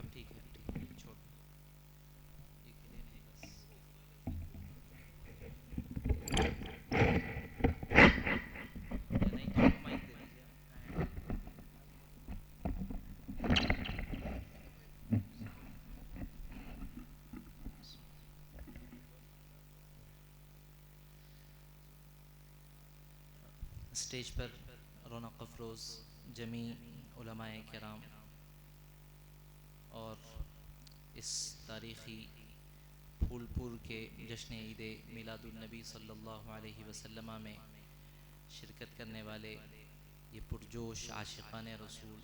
अब ठीक है, छोड़ ये के लिए नहीं, बस या नहीं तो आपको माइक दे दीजिए। स्टेज पर रौनक अफरोज़ जमी उलमाए किराम और इस तारीख़ी फूलपुर के जश्न ईद मिलादुन्नबी सल्लल्लाहु अलैहि वसल्लम में शिरकत करने वाले ये पुरजोश आशिक़ान रसूल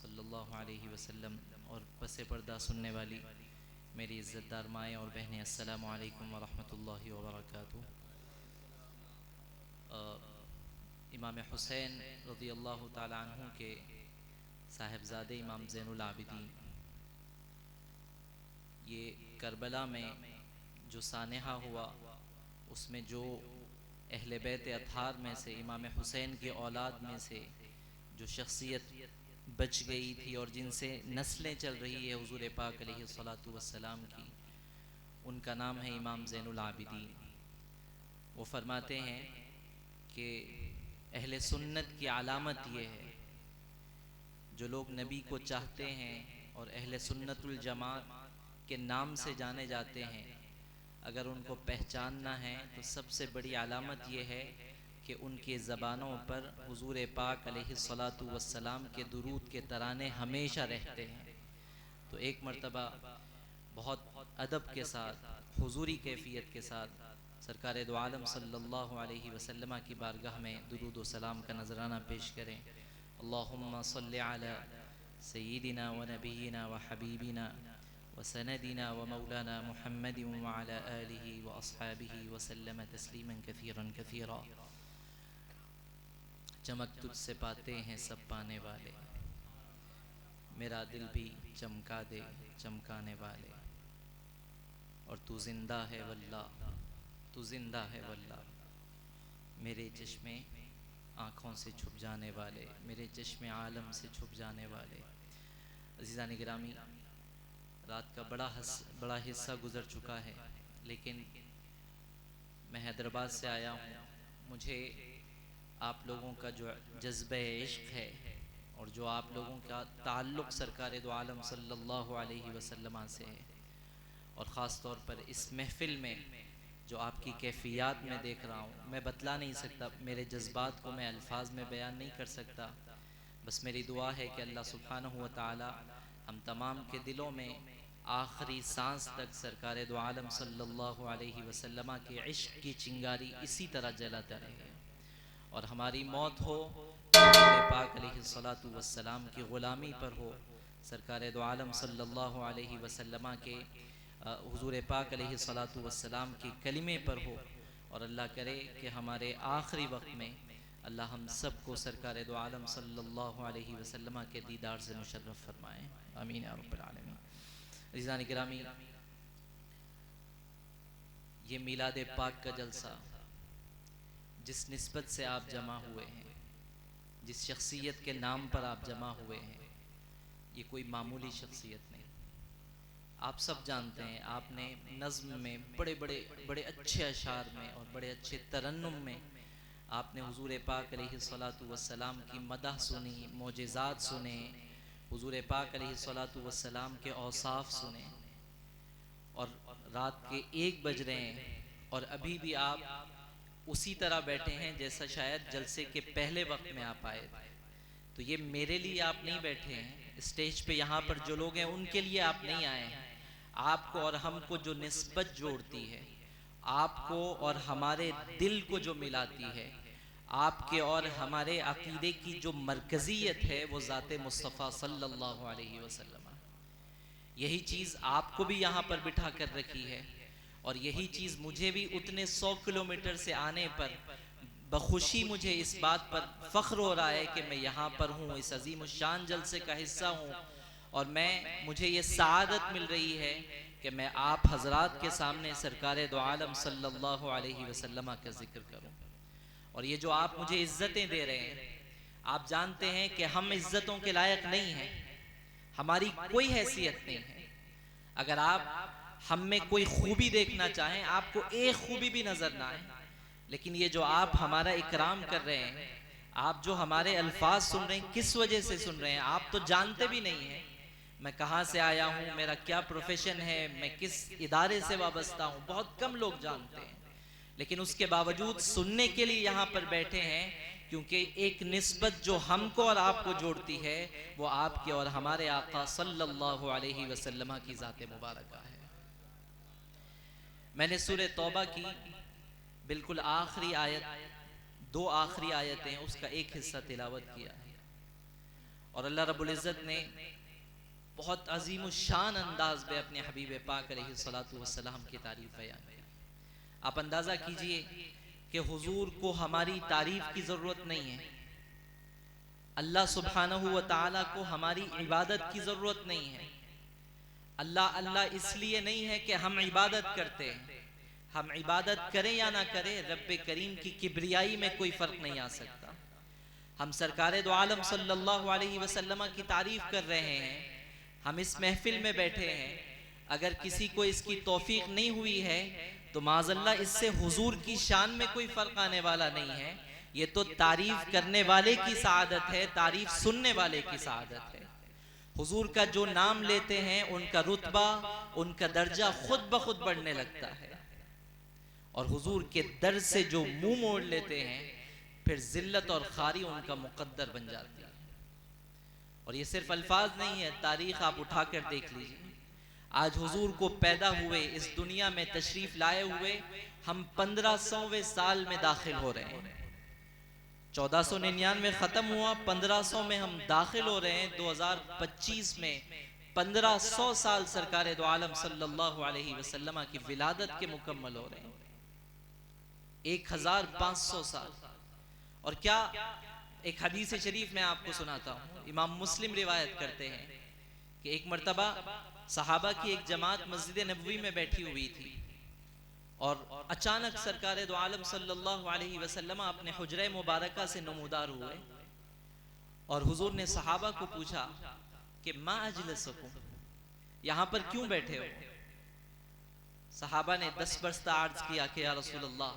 सल्लल्लाहु अलैहि वसल्लम और पसे पर्दा सुनने वाली मेरी इज़्ज़तदार माएँ और बहनें, अस्सलामु अलैकुम व रहमतुल्लाहि व बरकातुहू। इमाम हुसैन रज़ियल्लाहु ताला अन्हु के साहिबज़ादे इमाम ज़ैनुल आबिदीन, ये करबला में जो सानेहा हुआ उसमें जो अहले बैत अत्हार में से इमाम हुसैन की औलाद में से जो शख्सियत बच गई थी और जिनसे नस्लें चल रही है हुज़ूर पाक अलैहिस्सलातु वस्सलाम की, उनका नाम है इमाम ज़ैनुल आबिदीन। वो फरमाते हैं कि अहले सुन्नत की अलामत ये है, जो लोग नबी को चाहते हैं और अहले सुन्नतुल जमात के नाम से जाने जाते हैं, अगर उनको पहचानना है तो सबसे बड़ी अलामत ये है कि उनके ज़बानों पर हुज़ूर पाक अलैहिस्सलातु वस्सलाम के दुरूद के तराने हमेशा रहते हैं। तो एक मर्तबा बहुत अदब के साथ, हुज़ूरी कैफियत के साथ सरकार दो आलम सल्लल्लाहु अलैहि वसल्लम की बारगाह में दुरूद व सलाम का नजराना पेश करें। अल्लाहुम्मा सल्लि अला सय्यिदिना व नबिय्यिना व हबीबिना व सनदिना व मौलाना मुहम्मदिन व अला आलिहि व अस्हाबिहि व सल्लम तस्लीमन कसीरन कसीरा। चमक तुझसे पाते हैं सब पाने वाले, मेरा दिल भी चमका दे चमकाने वाले, और तू जिंदा है वल्लाह, तू जिंदा है वल्लाह, मेरे चश्मे आँखों से छुप जाने वाले, मेरे चश्मे आलम से छुप जाने वाले। अज़ीज़ान गिरामी, रात का बड़ा हिस्सा गुज़र चुका है, लेकिन मैं हैदराबाद से आया हूँ। मुझे आप लोगों का जो जज्बे इश्क़ है और जो आप लोगों का ताल्लुक़ सरकार दो आलम सल्लल्लाहु अलैहि वसल्लम से है, और ख़ास तौर पर इस महफ़िल में जो आपकी कैफ़ियत में देख रहा हूँ, मैं बतला नहीं सकता, मेरे जज्बात को मैं अल्फाज में बयान नहीं कर सकता। बस मेरी दुआ है कि अल्लाह सुब्हानहू व तआला हम तमाम के दिलों में आखिरी सांस तक सरकार दो आलम सल्लल्लाहु अलैहि वसल्लम के इश्क़ की चिंगारी इसी तरह जलाता रहे, और हमारी मौत हो हुज़ूर पाक अलैहिस्सलातु वस्सलाम की ग़ुलामी पर हो, सरकार दो आलम सल्लल्लाहु अलैहि वसल्लम के हुज़ूर पाक अलैहिस्सलातु वस्सलाम के कलिमे पर हो, और अल्लाह करे कि हमारे आखिरी वक्त में अल्लाह हम सब को सरकार दो आलम सल्लल्लाहु अलैहि वसल्लम के दीदार से मुशर्रफ फरमाएँ। आमीन या रब्बल आलमीन। अज़ीज़ान गिरामी, ये मिलाद पाक का जलसा जिस निस्बत से आप जमा हुए हैं, जिस शख्सियत के नाम पर आप जमा हुए हैं, ये कोई मामूली शख्सियत नहीं। आप सब जानते हैं, आपने नज़्म में बड़े अच्छे अशार में और बड़े अच्छे तरन्नुम में आपने हुज़ूर पाक अलैहिस्सलातु वस्सलाम की मदह सुनी, मोजेज़ात सुने, हुजूर पाक अलैहिस्सलातु वस्सलाम के औसाफ सुने और रात के 1 बज रहे हैं और अभी भी आप उसी तरह बैठे हैं जैसा शायद जलसे के पहले वक्त में आप आए थे। तो ये मेरे लिए आप नहीं बैठे हैं स्टेज पे, यहाँ पर जो लोग हैं उनके लिए आप नहीं आए हैं। आपको और हमको जो निस्बत जोड़ती है, आपको और हमारे दिल को जो मिलाती है, आपके और हमारे अकीदे की जो मरकज़ियत है वो ज़ाते मुस्तफ़ा सल्लल्लाहु अलैहि वसल्लम। यही चीज़ आपको भी यहाँ पर बिठा कर रखी है और यही चीज़ मुझे भी उतने 100 किलोमीटर से आने पर बखुशी मुझे इस बात पर फ़ख्र हो रहा है कि मैं यहाँ पर हूँ, इस अजीम शान जलसे का हिस्सा हूँ और मुझे ये सआदत मिल रही है कि मैं आप हजरात के सामने सरकार दो आलम सल्लल्लाहु अलैहि वसल्लम का जिक्र करूँ। और ये जो आप मुझे इज्जतें दे रहे हैं, आप जानते हैं कि हम इज्जतों के लायक नहीं हैं, हमारी कोई हैसियत नहीं है। अगर आप हम में कोई खूबी देखना चाहें, आपको एक खूबी भी नजर ना आए, लेकिन ये जो आप हमारा इकराम कर रहे हैं, आप जो हमारे अल्फाज सुन रहे हैं, किस वजह से सुन रहे हैं आप तो जानते भी नहीं हैं। मैं कहाँ से आया हूँ, मेरा क्या प्रोफेशन है, मैं किस इदारे से वाबस्ता हूँ, बहुत कम लोग जानते हैं। लेकिन उसके बावजूद सुनने के लिए यहाँ पर बैठे हैं, क्योंकि एक निस्बत जो हमको और आपको जोड़ती है वो आपके और हमारे आका सल्लल्लाहु अलैहि वसल्लम की ज़ात मुबारक है। मैंने सूरह तौबा की बिल्कुल आखिरी आयत, 2 आखिरी आयतें, उसका एक हिस्सा तिलावत किया है और अल्लाह रब्बुल इज़्ज़त ने बहुत अजीम शान अंदाज में अपने हबीब पाक अलैहिस्सलातु वस्सलाम की तारीफ बयान की। आप अंदाज़ा कीजिए कि हुजूर को हमारी तारीफ की ज़रूरत नहीं है, अल्लाह सुब्हानहू व तआला को हमारी इबादत की ज़रूरत नहीं है। अल्लाह अल्लाह इसलिए नहीं है कि हम इबादत करते हैं, हम इबादत करें या ना करें, रब्बे करीम की किब्रियाई में कोई फ़र्क नहीं आ सकता। हम सरकारे दो आलम सल्लल्लाहु अलैहि वसल्लम की तारीफ़ कर रहे हैं, हम इस महफिल में बैठे हैं, अगर किसी को इसकी तौफीक नहीं हुई है तो माज़अल्लाह इससे हुजूर की शान में कोई फ़र्क आने वाला नहीं है। ये तो तारीफ़ करने वाले की सआदत है, तारीफ़ सुनने वाले की सआदत है। हुजूर का जो नाम लेते हैं उनका रुतबा, उनका दर्जा खुद ब खुद बढ़ने लगता है और हुजूर के दर से जो मुंह मोड़ लेते हैं फिर जिल्लत और खारी उनका मुकद्दर बन जाती है। और ये सिर्फ अल्फाज नहीं है, तारीख आप उठा कर देख लीजिए। आज हुजूर को पैदा हुए, इस दुनिया में तशरीफ लाए हुए हम 1500वें साल में दाखिल हो रहे हैं। 1499 खत्म हुआ, 1500 में हम दाखिल हो रहे हैं। 2025 में 1500 साल सरकार दो आलम सल्लल्लाहु अलैहि वसल्लम की विलादत के मुकम्मल हो रहे हैं। 1500 साल। और क्या, एक हदीस शरीफ में आपको सुनाता हूँ, इमाम मुस्लिम रिवायत करते हैं कि एक मर्तबा सहाबा की एक जमात मस्जिद नबवी में बैठी हुई थी और अचानक सरकार दो आलम सल्लल्लाहु अलैहि वसल्लम अपने हुजरे मुबारका से नमूदार हुए और हुजूर ने सहाबा को पूछा कि मा अजलसकुम, यहाँ पर क्यों बैठे हो? सहाबा ने 10 बरस्ता अर्ज किया कि या रसूलल्लाह,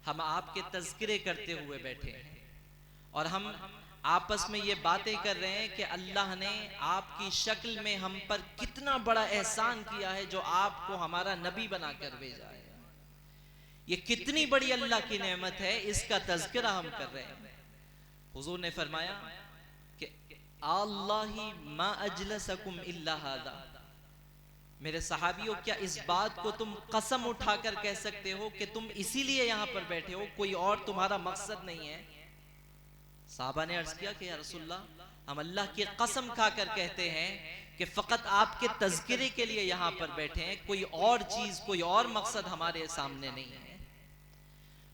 हम आपके तज़किरे करते हुए बैठे हैं और हम आपस में ये बातें कर रहे हैं कि अल्लाह ने आपकी शक्ल में हम पर कितना बड़ा एहसान किया है जो आपको हमारा नबी बनाकर भेजा है। ये कितनी बड़ी अल्लाह की नेमत है, इसका तज़किरा हम कर रहे हैं। हुजूर ने फरमाया कि अल्लाही मा अजलसकुम इल्ला हादा, मेरे सहाबियों क्या इस बात को तुम कसम उठाकर कह सकते हो कि तुम इसीलिए यहाँ पर बैठे हो, कोई और तुम्हारा मकसद नहीं है? साहबा ने अर्ज किया कि या रसूलल्लाह, हम अल्लाह की कसम खाकर कहते हैं कि फ़कत आपके तज़किरे के लिए यहाँ पर बैठे हैं, कोई और चीज़, कोई और मकसद हमारे सामने नहीं है।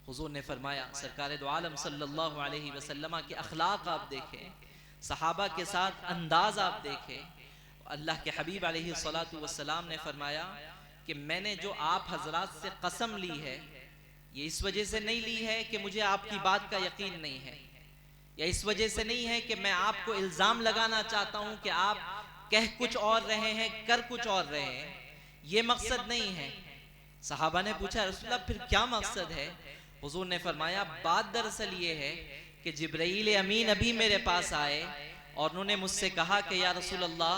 हुजूर ने फरमाया, सरकार दो आलम सल्लल्लाहु अलैहि वसल्लम के अखलाक आप देखें, सहाबा के साथ अंदाज आप देखें। अल्लाह के हबीब अलैहिस्सलातु वस्सलाम ने फरमाया कि मैंने जो आप हजरात से कसम ली है, ये इस वजह से नहीं ली है कि मुझे आपकी बात का यकीन नहीं है, या इस वजह से नहीं है कि मैं आपको इल्ज़ाम लगाना चाहता हूं कि आप कह कुछ और रहे हैं, कर कुछ और रहे हैं, ये मकसद नहीं है। सहाबा ने पूछा, रसूलल्लाह फिर क्या मकसद है? हुजूर ने फरमाया, बात दरअसल ये है कि जिब्राईल अमीन अभी मेरे पास आए और उन्होंने मुझसे कहा कि या रसूल अल्लाह,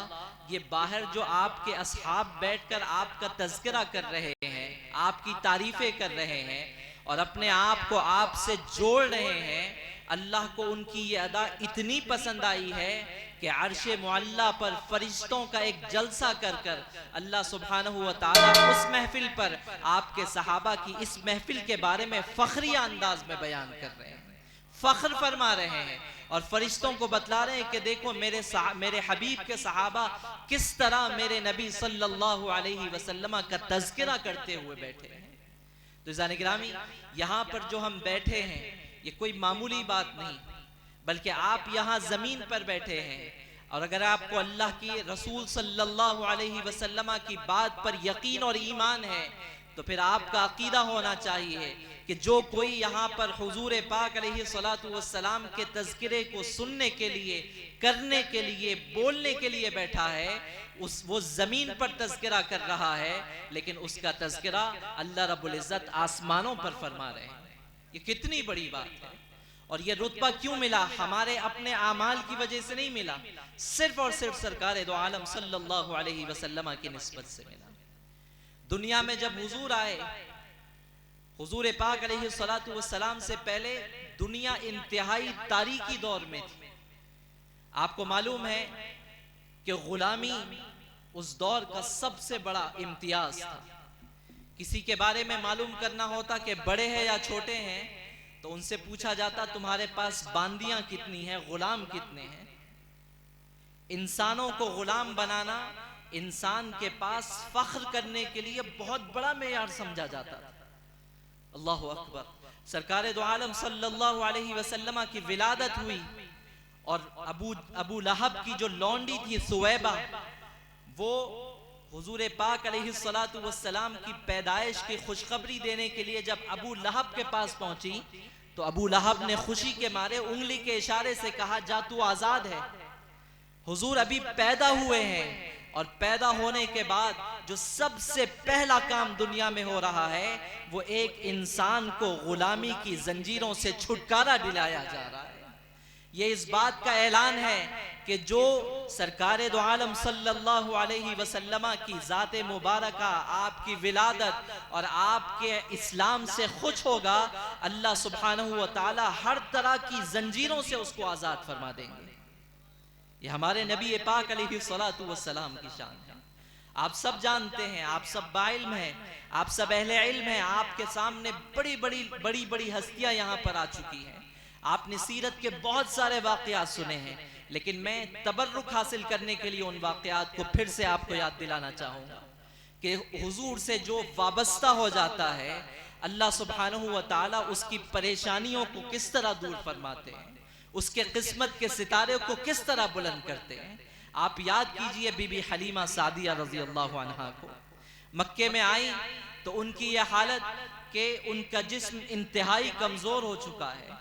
ये बाहर जो आपके असहाब बैठकर आपका तज़किरा कर रहे हैं, आपकी तारीफें कर रहे हैं और अपने आप को आपसे जोड़ रहे हैं, अल्लाह को उनकी ये अदा इतनी पसंद आई है कि अर्शे मुअल्ला पर फरिश्तों का एक जलसा कर कर अल्लाह सुब्हानहू व तआला उस महफिल पर आपके सहाबा की इस महफिल के बारे में फखरिया अंदाज में बयान कर रहे हैं, फख्र फरमा रहे हैं और फरिश्तों को बतला रहे हैं कि देखो मेरे हबीब के सहाबा किस तरह मेरे नबी सल्लल्लाहु अलैहि वसल्लम का तज़किरा करते हुए बैठे हैं। तो इज़ान गिरामी, यहाँ पर जो हम बैठे हैं ये कोई मामूली बात नहीं, बल्कि आप यहाँ जमीन पर बैठे हैं और अगर आपको अल्लाह की रसूल सल्लल्लाहु अलैहि वसल्लम की बात पर यकीन और ईमान है तो फिर आपका अकीदा होना चाहिए कि जो कोई यहाँ पर हुजूर पाक अलैहिस्सलातु वस्सलाम के तज़किरे को सुनने के लिए, करने के लिए, बोलने के लिए बैठा है, वो जमीन पर तज़किरा कर रहा है, लेकिन उसका तज़किरा अल्लाह रब्बुल इज़्ज़त आसमानों पर फरमा रहे हैं। ये कितनी बड़ी बात है। और ये रुतबा क्यों मिला? हमारे अपने आमाल की वजह से नहीं मिला, सिर्फ और सिर्फ सरकार दो आलम सल्लल्लाहु अलैहि वसल्लम की निस्बत से मिला। दुनिया में जब हुजूर आए, हुजूर पाक अलैहिस्सलातु वस्सलाम से पहले दुनिया इंतहाई तारीकी दौर में थी। आपको मालूम है कि गुलामी उस दौर का सबसे बड़ा इम्तियाज था। किसी के बारे में मालूम करना होता कि बड़े हैं या छोटे हैं तो उनसे पूछा जाता तुम्हारे पास बांदियां कितनी हैं, गुलाम कितने हैं। इंसानों को गुलाम बनाना इंसान के पास फख्र करने के लिए बहुत बड़ा मेयार समझा जाता था। अल्लाहु अकबर। सरकार दो आलम सल्लल्लाहु अलैहि वसल्लम की विलादत हुई और अबू लहब की जो लौंडी थी सुवैबा, वो हुजूर पाक अलैहिस्सलातु वस्सलाम की पैदाइश की खुशखबरी देने के लिए जब अबू लहब के पास पहुंची तो अबू लहब ने खुशी के मारे उंगली के इशारे से कहा जा तू आजाद है। हुजूर अभी पैदा हुए हैं और पैदा होने के बाद जो सबसे पहला काम दुनिया में हो रहा है वो एक इंसान को गुलामी की जंजीरों से छुटकारा दिलाया जा रहा है। ये इस बात का ऐलान है कि जो सरकार दो आलम सल्लल्लाहु अलैहि वसल्लम की ज़ात मुबारका, आपकी विलादत और आपके इस्लाम से खुश होगा, अल्लाह सुब्हानहू व तआला हर तरह की जंजीरों से उसको आज़ाद फरमा देंगे। ये हमारे नबी पाक अलैहिस्सलातु वस्सलाम की शान है। आप सब जानते हैं, आप सब बाइल्म हैं, आप सब अहले इल्म हैं। आपके सामने बड़ी बड़ी हस्तियां यहाँ पर आ चुकी हैं। आपने सीरत के बहुत सारे वाक़यात सुने हैं, लेकिन मैं तबर्रुक हासिल करने के लिए उन वाक़यात को फिर से आपको याद दिलाना चाहूँगा कि हुजूर से जो वाबस्ता हो जाता है, अल्लाह सुब्हानहू व तआला उसकी परेशानियों को किस तरह दूर फरमाते हैं, उसके किस्मत के सितारे को किस तरह बुलंद करते हैं। आप याद कीजिए बीबी हलीमा सादिया रज़ी अल्लाहु अन्हा को, मक्के में आई तो उनकी यह हालत कि उनका जिस्म इंतहाई कमज़ोर हो चुका है।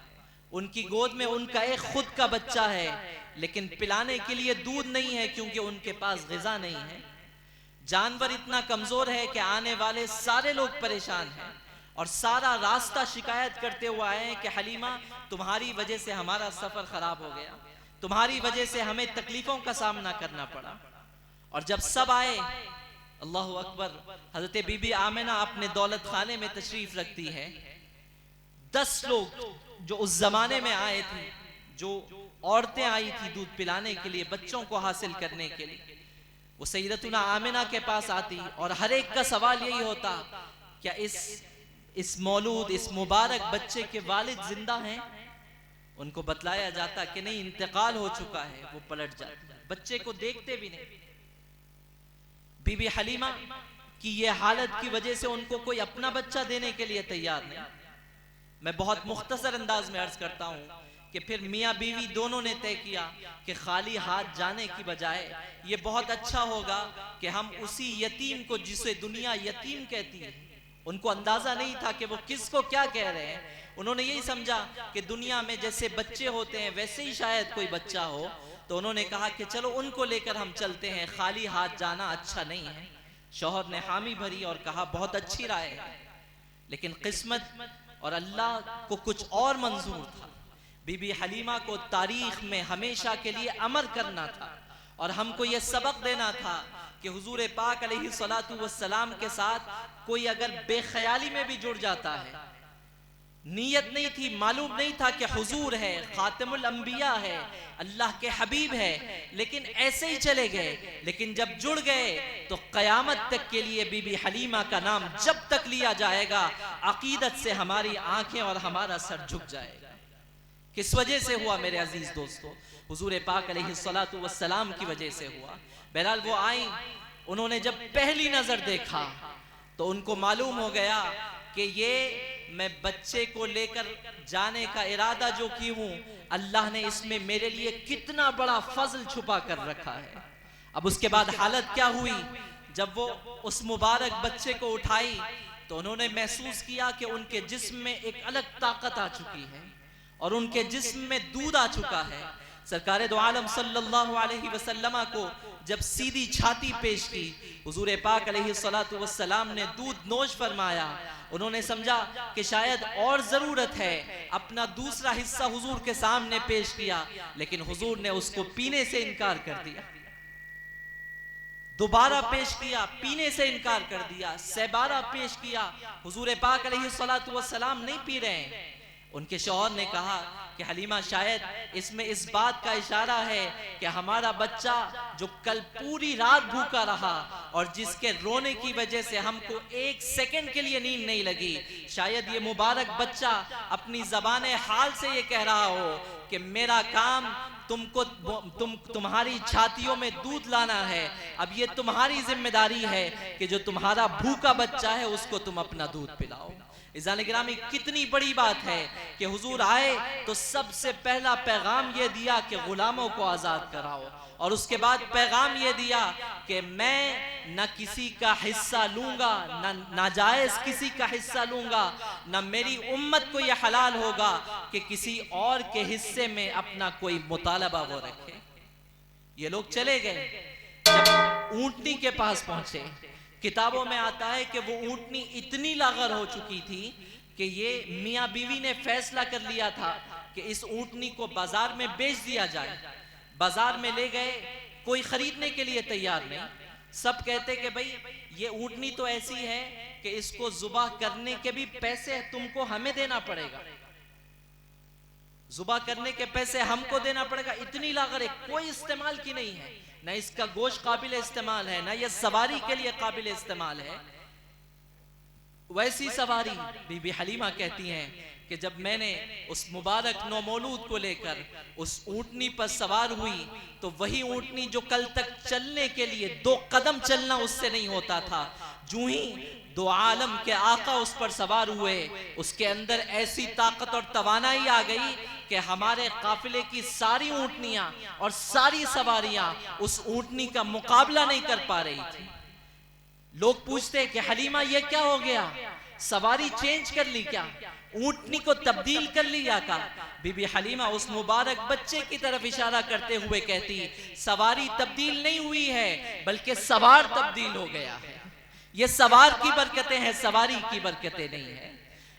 उनकी गोद में उनका एक खुद का बच्चा है, लेकिन पिलाने के लिए दूध नहीं है क्योंकि उनके पास ग़िज़ा नहीं है। जानवर इतना कमज़ोर है कि आने वाले सारे लोग परेशान हैं और सारा रास्ता शिकायत करते हुए आए हैं कि हलीमा तुम्हारी वजह से हमारा सफ़र ख़राब हो गया, तुम्हारी वजह से हमें तकलीफ़ों का सामना करना पड़ा। और जब सब आए, अल्लाहु अकबर, हज़रत बीबी आमिना अपने दौलत खाने में तशरीफ़ रखती है। 10 लोग जो उस ज़माने में आए थे, जो औरतें आई थी दूध पिलाने के लिए, बच्चों को हासिल करने के लिए, वो सैयदतुना आमिना के पास आती और हर एक का सवाल यही होता, क्या इस मौलूद, इस मुबारक बच्चे के वालिद जिंदा हैं? उनको बतलाया जाता कि नहीं, इंतकाल हो चुका है। वो पलट जाते, बच्चे को देखते भी नहीं। बीबी हलीमा की ये हालत की वजह से उनको कोई अपना बच्चा देने के लिए तैयार नहीं। मैं बहुत मुख्तसर अंदाज में अर्ज करता हूँ कि फिर मियाँ बीवी दोनों ने तय किया कि खाली हाथ जाने की बजाय ये बहुत अच्छा होगा कि हम उसी यतीम को, जिसे दुनिया यतीम कहती है, उनको अंदाजा नहीं था कि वो किसको क्या कह रहे हैं। उन्होंने यही समझा कि दुनिया में जैसे बच्चे होते हैं वैसे ही शायद कोई बच्चा हो, तो उन्होंने कहा कि चलो उनको लेकर हम चलते हैं, खाली हाथ जाना अच्छा नहीं है। शौहर ने हामी भरी और कहा बहुत अच्छी राय है, लेकिन किस्मत और अल्लाह को कुछ और मंजूर था। बीबी हलीमा को तारीख में हमेशा के लिए अमर करना था और हमको यह सबक देना था कि हुजूर पाक अलैहिस्सलातु वस्सलाम के साथ कोई अगर बेख्याली में भी जुड़ जाता है, नीयत नहीं थी, मालूम नहीं था कि हुजूर है, खातिमुल अंबिया है, अल्लाह के हबीब है, लेकिन ऐसे ही चले गए। लेकिन जब जुड़ गए तो क़यामत तक के लिए बीबी हलीमा का नाम जब तक लिया जाएगा, अकीदत से हमारी आंखें और हमारा सर झुक जाएगा। किस वजह से हुआ मेरे अजीज दोस्तों? हुजूर पाक अलैहिस्सलातु वस्सलाम की वजह से हुआ। बहरहाल वो आई, उन्होंने जब पहली नजर देखा तो उनको मालूम हो गया कि ये मैं बच्चे को लेकर जाने का इरादा जो की हूं, अल्लाह ने इसमें मेरे लिए कितना बड़ा फजल छुपा कर रखा है। अब उसके बाद हालत क्या हुई, जब वो उस मुबारक बच्चे को उठाई तो उन्होंने महसूस किया कि उनके जिस्म में एक अलग ताकत आ चुकी है और उनके जिस्म में दूध आ चुका है। सरकार दो आलम सल्लल्लाहु अलैहि वसल्लम को जब सीधी छाती पेश की, हुजूर पाक अलैहिस्सलातु वस्सलाम ने दूध नोश फरमाया। उन्होंने समझा कि शायद और जरूरत है, अपना दूसरा हिस्सा हुजूर के सामने पेश किया, लेकिन हुजूर ने उसको पीने से इनकार कर दिया। दोबारा पेश किया, पीने से इनकार कर दिया। सहबारा पेश किया, हुजूर पाक अलैहिस्सलातु वस्सलाम नहीं पी रहे हैं। उनके शौहर ने कहा कि हलीमा, शायद इसमें इस बात का इशारा है कि हमारा बच्चा जो कल पूरी रात भूखा रहा और जिसके रोने की वजह से हमको एक सेकंड के लिए नींद नहीं लगी, शायद ये मुबारक बच्चा अपनी ज़बाने हाल से ये कह रहा हो कि मेरा काम तुम्हारी छातियों में दूध लाना है। अब ये तुम्हारी जिम्मेदारी है कि जो तुम्हारा भूखा बच्चा है उसको तुम अपना दूध पिलाओ। इज़ान गिरामी, कितनी बड़ी बात है कि हुजूर आए तो सबसे पहला पैगाम ये दिया कि गुलामों को आज़ाद कराओ, और उसके बाद पैगाम ये दिया कि मैं न किसी का हिस्सा लूंगा, न नाजायज किसी का हिस्सा लूंगा, न मेरी उम्मत को यह हलाल होगा कि किसी और के हिस्से में अपना कोई मुतालबा वो रखे। ये लोग चले गए। जब ऊंटनी के पास पहुंचे, किताबों में आता है कि वो ऊंटनी इतनी लागर हो चुकी थी कि ये मियाँ बीवी ने फैसला कर लिया था कि इस ऊंटनी को बाजार में बेच दिया जाए। बाजार में ले गए, कोई खरीदने के लिए तैयार नहीं। सब कहते कि भाई ये ऊंटनी तो ऐसी है कि इसको जुबाह करने के भी पैसे तुमको हमें देना पड़ेगा, जुबाह करने के पैसे हमको देना पड़ेगा। इतनी लागत है, कोई इस्तेमाल की नहीं है, ना इसका गोश्त काबिल इस्तेमाल है, ना यह सवारी के लिए काबिल इस्तेमाल है। वैसी सवारी बीबी हलीमा कहती हैं कि जब मैंने उस मुबारक नौमौलूद को लेकर उस ऊंटनी पर सवार हुई तो वही ऊंटनी जो कल तक चलने के लिए 2 कदम चलना उससे नहीं होता था, जूं ही 2 आलम के आका उस पर सवार हुए, उसके अंदर ऐसी ताकत और तवानाई आ गई कि हमारे काफिले की सारी ऊंटनियां और सारी सवारियां उस ऊंटनी का मुकाबला नहीं कर पा रही थी। लोग पूछते कि हलीमा ये क्या हो गया, सवारी चेंज कर ली क्या, ऊंटनी को तब्दील कर लिया का? बीबी हलीमा उस मुबारक बच्चे की तरफ इशारा करते हुए कहती, सवारी तब्दील नहीं हुई है बल्कि सवार तब्दील हो गया है। ये सवार की बरकतें हैं, सवारी की बरकतें नहीं है।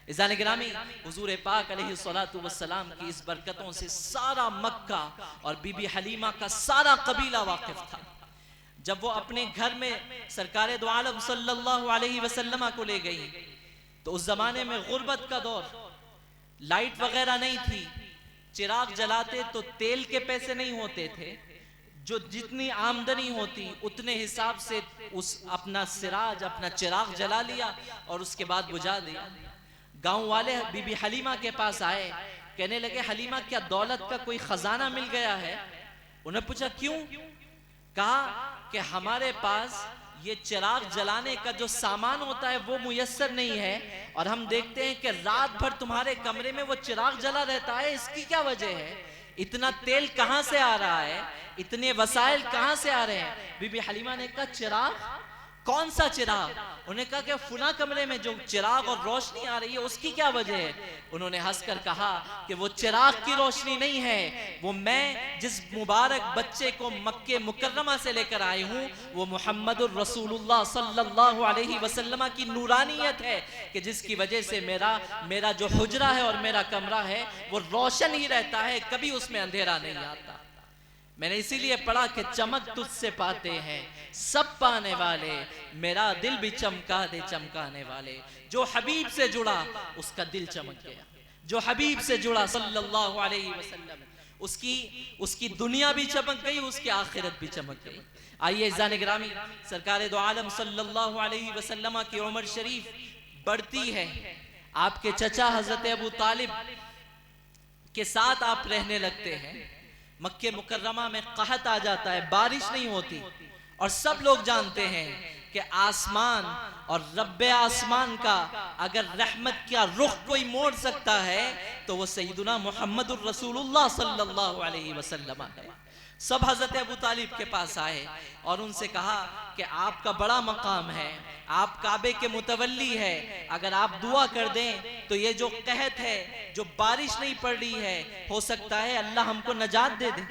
इज़ान गिरामी, हुजूर पाक अलैहिस्सलातु वस्सलाम की इस बरकतों से सारा मक्का और बीबी हलीमा का सारा कबीला वाकिफ था। जब वो अपने घर में सरकार दो आलम सल्लल्लाहु अलैहि वसल्लम को ले गई तो उस जमाने में गुर्बत का दौर, लाइट वगैरह नहीं थी, चिराग जलाते तो तेल के पैसे नहीं होते थे, जो जितनी आमदनी होती उतने हिसाब से उस अपना सिराज, अपना चिराग जला लिया और उसके बाद बुझा दिया। गांव वाले बीबी हलीमा के पास आए, कहने लगे हलीमा क्या दौलत का कोई खजाना मिल गया है? उन्हें पूछा क्यों? कहा कि हमारे पास ये चिराग जलाने का जो सामान होता है वो मुयस्सर नहीं है और हम देखते हैं कि रात भर तुम्हारे कमरे में वो चिराग जला रहता है, इसकी क्या वजह है? इतना तेल कहां से आ रहा है, इतने वसाइल कहां से आ रहे हैं? बीबी हलीमा ने कहा चिराग, कौन सा चिराग? उन्होंने कहा कि फुला कमरे में जो चिराग और रोशनी आ रही है उसकी क्या वजह है? उन्होंने हंसकर कहा कि वो चिराग की रोशनी नहीं है, वो मैं जिस मुबारक बच्चे को मक्के मुकर्रमा से लेकर आई हूँ, वो मुहम्मदुर रसूलुल्लाह सल्लल्लाहु अलैहि वसल्लम की नूरानियत है कि जिसकी वजह से मेरा जो हुजरा है और मेरा कमरा है वो रोशन ही रहता है, कभी उसमें अंधेरा नहीं आता। मैंने इसीलिए पढ़ा कि चमक तुझसे पाते हैं सब पाने वाले, मेरा दिल भी चमका दे चमकाने वाले। जो हबीब से जुड़ा उसका दिल चमक गया, जो हबीब से जुड़ा सल्लल्लाहु अलैहि वसल्लम, उसकी दुनिया भी चमक गई, उसकी आखिरत भी चमक गई। आइए ज़ान गिरामी, सरकार दो आलम सल्लल्लाहु अलैहि वसल्लम की उम्र शरीफ बढ़ती है। आपके चचा हजरत अबू तालिब के साथ आप रहने लगते हैं। मक्के मुकर्रमा में कहत आ जाता है, बारिश नहीं होती, और सब लोग जानते हैं कि आसमान और रब्बे आसमान का अगर रहमत का रुख कोई मोड़ सकता है तो वो सैयदुना मुहम्मदुर रसूलुल्लाह सल्लल्लाहु अलैहि वसल्लम है। सब हजरत अबू तालिब के पास आए और उनसे कहा कि आपका बड़ा मकाम है, आप काबे के मुतवल्ली है, अगर आप दुआ कर दें तो ये जो कहत है, जो बारिश नहीं पड़ रही है, हो सकता है अल्लाह हमको नजात दे दे।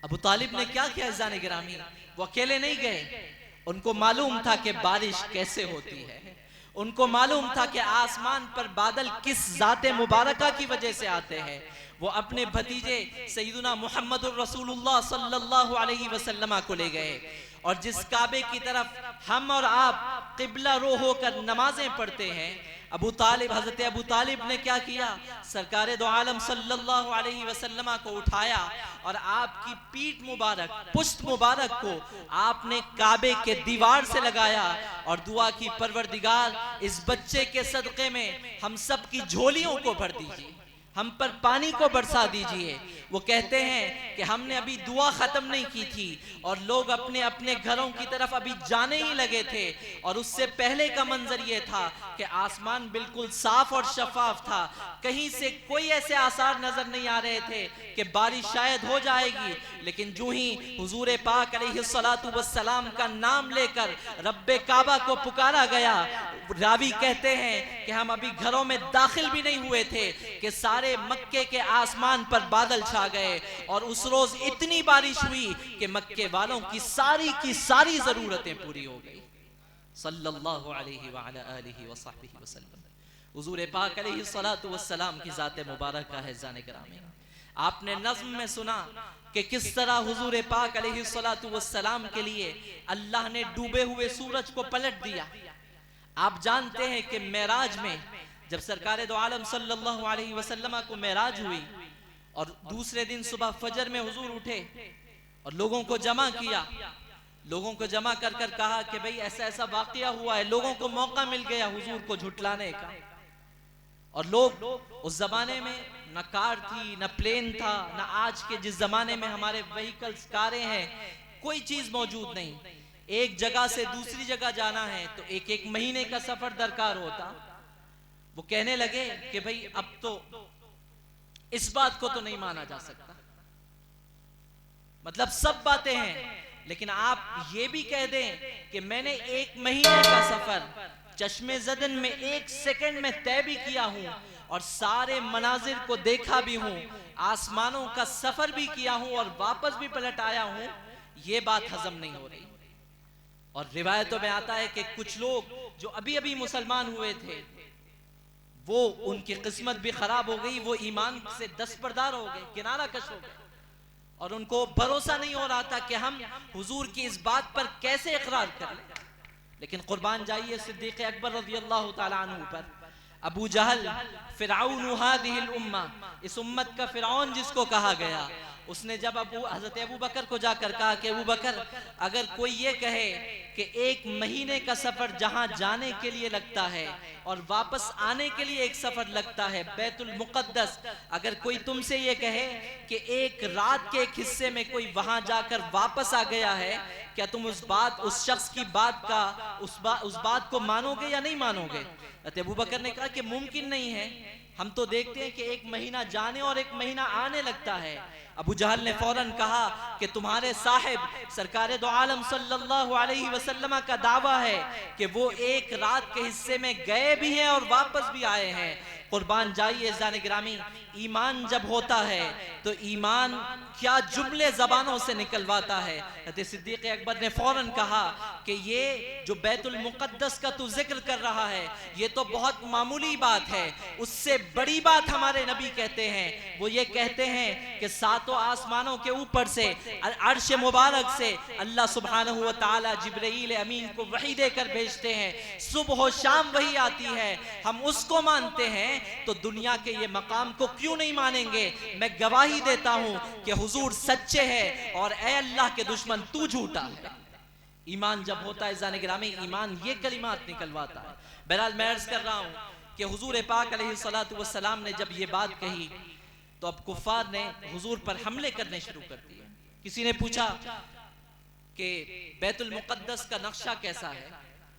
अबू तालिब ने क्या किया ज़ान गिरामी, वो अकेले नहीं गए, उनको मालूम था कि बारिश कैसे होती है, उनको मालूम था कि आसमान पर बादल किस ज़ाते मुबारका की वजह से आते हैं। वो अपने भतीजे सैयदुना मुहम्मदुर रसूलुल्लाह सल्लल्लाहु अलैहि वसल्लम को ले गए, और जिस काबे की तरफ हम और आप किबला रो होकर नमाजें पढ़ते हैं, हजरत अबू तालिब ने क्या किया, सरकार दो आलम सल्लल्लाहु अलैहि वसल्लम को उठाया और आपकी पीठ मुबारक, पुश्त मुबारक को आपने काबे के दीवार से लगाया और दुआ की, परवरदिगार इस बच्चे के सदक़े में हम सब की झोलियों को भर दीजिए, हम पर पानी को बरसा दीजिए। वो कहते हैं कि हमने अभी दुआ खत्म नहीं की थी और लोग अपने अपने घरों की तरफ अभी जाने ही लगे थे, और उससे पहले का मंजर ये था कि आसमान बिल्कुल साफ और शफाफ था, कहीं से कोई ऐसे आसार नजर नहीं आ रहे थे कि बारिश शायद हो जाएगी। लेकिन जो ही हुजूर पाक अलैहिस्सलातु वस्सलाम का नाम लेकर रब्बे काबा को पुकारा गया, रावी कहते हैं कि हम अभी घरों में दाखिल भी नहीं हुए थे कि सारे मक्के के आसमान पर बादल छा गए, और उस रोज इतनी बारिश हुई कि मक्के वालों की सारी जरूरतें पूरी हो गई। सल्लल्लाहु अलैहि वअला आलिहि वसहबिहि वसल्लम। हुजूर पाक अलैहिस्सलातु वस्सलाम की जात मुबारक है ज़ान गिरामी। आपने नज़्म में सुना कि किस तरह हुजूर पाक अलैहिस्सलातु वस्सलाम के लिए अल्लाह ने डूबे हुए सूरज को पलट दिया। आप जानते हैं कि मेराज में जब सरकार दो आलम सल्लल्लाहु अलैहि वसल्लम को मेराज हुई और दूसरे दिन सुबह फजर में हुजूर उठे और लोगों को जमा किया, लोगों को जमा कर कर कहा कि भाई ऐसा ऐसा वाकया हुआ है, लोगों को मौका मिल गया हुजूर को झुटलाने का। और लोग, उस जमाने में न कार थी, न प्लेन था, न आज के जिस जमाने में हमारे व्हीकल्स, कारें हैं, कोई चीज मौजूद नहीं। एक जगह से दूसरी जगह जाना है तो एक एक महीने का सफर दरकार होता। वो कहने लगे कि भाई अब तो इस बात को तो नहीं माना जा सकता, मतलब सब बातें हैं, लेकिन आप ये भी कह दें कि मैंने एक महीने का सफर चश्मे ज़दन में 1 सेकंड में तय भी किया हूं और सारे मनाजिर को देखा भी हूं, आसमानों का सफर भी किया हूं और वापस भी पलट आया हूं, ये बात हजम नहीं हो रही। और रिवायतों में आता है कि कुछ लोग जो अभी अभी मुसलमान हुए थे, वो उनकी किस्मत भी खराब हो गई, वो ईमान से दस्तबरदार हो गए, किनारा कश हो गए, और उनको भरोसा नहीं हो रहा था कि हम हुजूर की इस बात पर कैसे इकरार करें। लेकिन कुर्बान जाइए सिद्दीक़ अकबर रज़ियल्लाहु ताला अन्हु पर। अबू जहल फिरऔन हादिहिल उम्मा, इस उम्मत का फिरौन जिसको कहा गया, उसने जब हजरत अबू बकर को जाकर कहा कि अबू बकर, अगर कोई ये कहे कि 1 महीने का सफर जहां जाने के लिए लगता है और वापस आने के लिए एक सफर लगता है बैतुल मुक़द्दस, अगर कोई तुमसे ये कहे कि एक रात के एक हिस्से में कोई वहां जाकर वापस आ गया है, क्या तुम उस शख्स की बात का उस बात को मानोगे या नहीं मानोगे? अबू बकर ने कहा कि मुमकिन नहीं है, हम तो देखते हैं कि 1 महीना जाने और 1 महीना आने लगता है। अबू जहल ने फौरन कहा कि तुम्हारे साहिब सरकार दो आलम सल्लल्लाहु अलैहि वसल्लम का दावा है कि वो एक रात के हिस्से में गए भी हैं और वापस भी आए हैं। कुर्बान जाइए जाने गिरामी, ईमान जब होता है तो ईमान क्या जुमले जबानों से निकलवाता है। हज़रत सिद्दीक़ अकबर ने फौरन कहा कि ये जो बैतुल मुक़द्दस का तू जिक्र कर रहा है ये तो बहुत मामूली बात है, उससे बड़ी बात हमारे नबी कहते हैं। वो ये कहते हैं कि सातों आसमानों के ऊपर से अर्श मुबारक से अल्लाह सुब्हानहू व तआला जिब्रील अमीन को वही देकर भेजते हैं, सुबह शाम वही आती है। हम उसको मानते हैं तो दुनिया के ये मकाम को क्यों नहीं मानेंगे। मैं गवाही देता हूं कि हुजूर सच्चे हैं और ए अल्लाह के दुश्मन तू झूठा है। ईमान जब होता है जाने गिरामी, ईमान ये कलिमात निकलवाता है। बहरहाल मैं अर्ज कर रहा हूं कि हुजूर पाक अलैहिस्सलातु वस्सलाम ने जब ये बात कही तो अब कुफ्फार ने हुजूर पर हमले करने शुरू कर दिए। किसी ने पूछा कि बैतुल मुक़द्दस का नक्शा कैसा है,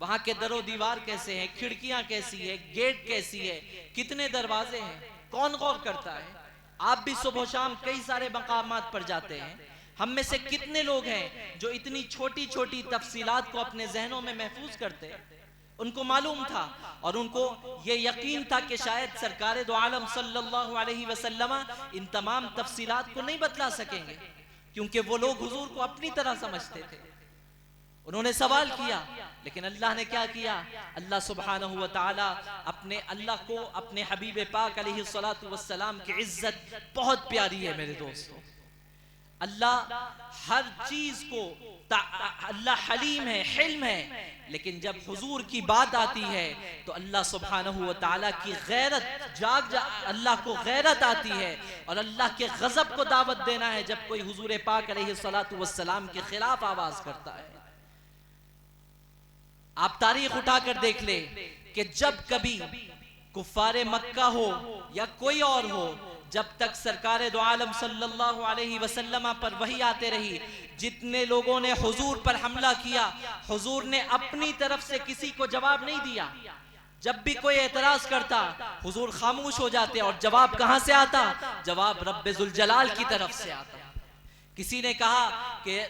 वहां के दरो दीवार कैसे हैं, खिड़कियां कैसी है, गेट कैसी है, कितने दरवाजे हैं, कौन गौर करता है। आप भी सुबह शाम कई सारे मकामात पर जाते हैं, हम में से कितने लोग हैं जो इतनी छोटी छोटी तफसीलात को अपने जहनों में महफूज करते हैं। उनको मालूम था और उनको ये यकीन था कि शायद सरकार दो आलम सल्लल्लाहु अलैहि वसल्लम इन तमाम तफसीलात को नहीं बतला सकेंगे, क्योंकि वो लोग हुजूर को अपनी तरह समझते थे। उन्होंने सवाल किया, लेकिन अल्लाह ने क्या किया, अल्लाह सुब्हानहू व तआला अल्लाह को अपने हबीब पाक अलैहिस्सलातु वस्सलाम की इज्जत बहुत प्यारी है मेरे दोस्तों। अल्लाह हर चीज को अल्लाह हलीम है, हिल्म है, लेकिन जब हुजूर की बात आती है तो अल्लाह सुब्हानहू व तआला की गैरत अल्लाह को गैरत आती है और अल्लाह के गजब को दावत देना है जब कोई हुजूर पाक अलैहिस्सलातु वस्सलाम के खिलाफ आवाज करता है। आप तारीख उठाकर देख ले कि जब कभी कुफ्फारे मक्का हो या कोई और हो, जब तक सरकार दो आलम सल्लल्लाहु अलैहि वसल्लम पर वही आते रही, जितने लोगों ने हुजूर पर हमला किया, हुजूर ने अपनी तरफ से किसी को जवाब नहीं दिया। जब भी कोई एतराज करता हुजूर खामोश हो जाते और जवाब कहां से आता, जवाब रब्बे जुल जलाल की तरफ से आता। किसी ने कहा कि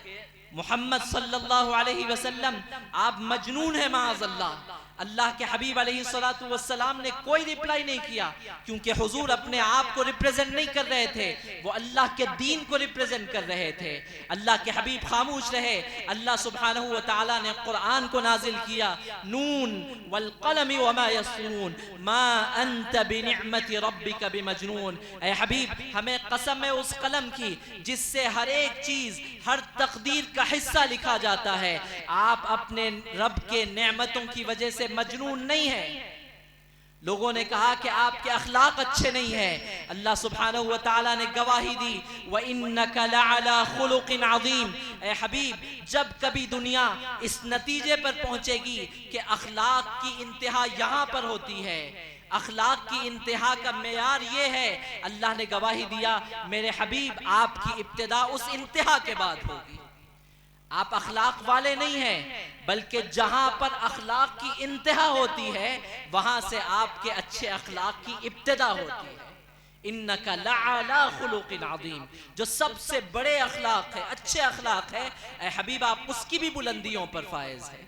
मोहम्मद सल्लल्लाहु अलैहि वसल्लम आप मजनून है माअज़ल्लाह। अल्लाह के हबीब अलैहिस्सलातु वस्सलाम ने कोई रिप्लाई नहीं किया, क्योंकि हुजूर अपने आप को रिप्रेजेंट नहीं कर रहे थे, वो अल्लाह के दीन को रिप्रेजेंट कर रहे थे। अल्लाह के हबीब खामोश रहे। अल्लाह सुब्हानहू व तआला ने कुरान को नाजिल किया, नून वल कलम वमा यस्तूरून मा अंत बिनिअमति रब्बिका बिमजनून। ऐ हबीब, हमें कसम है उस कलम की जिससे हर एक चीज, हर तकदीर का हिस्सा लिखा जाता है। आप अपने रब के नेमतों की वजह से मजनून नहीं है। लोगों ने कहा कि आपके अखलाक अच्छे नहीं हैं, अल्लाह सुब्हानहू व तआला ने गवाही दी, व इन्नका लअला खुलुकिन अज़ीम। ए हबीब, जब कभी दुनिया इस नतीजे पर पहुंचेगी कि अखलाक की इंतहा यहां पर होती है, अखलाक की इंतहा का मेयार ये है, अल्लाह ने गवाही दिया मेरे हबीब आपकी इब्तिदा उस इंतहा के बाद होगी। आप अखलाक वाले नहीं हैं, बल्कि जहां पर अखलाक की इंतहा होती है वहां से आपके अच्छे अखलाक की इब्तिदा होती है। इन्नका लअला खुलुकिन अज़ीम, जो सबसे बड़े अखलाक है, अच्छे अखलाक है, ऐ हबीब आप उसकी भी बुलंदियों पर फायज है।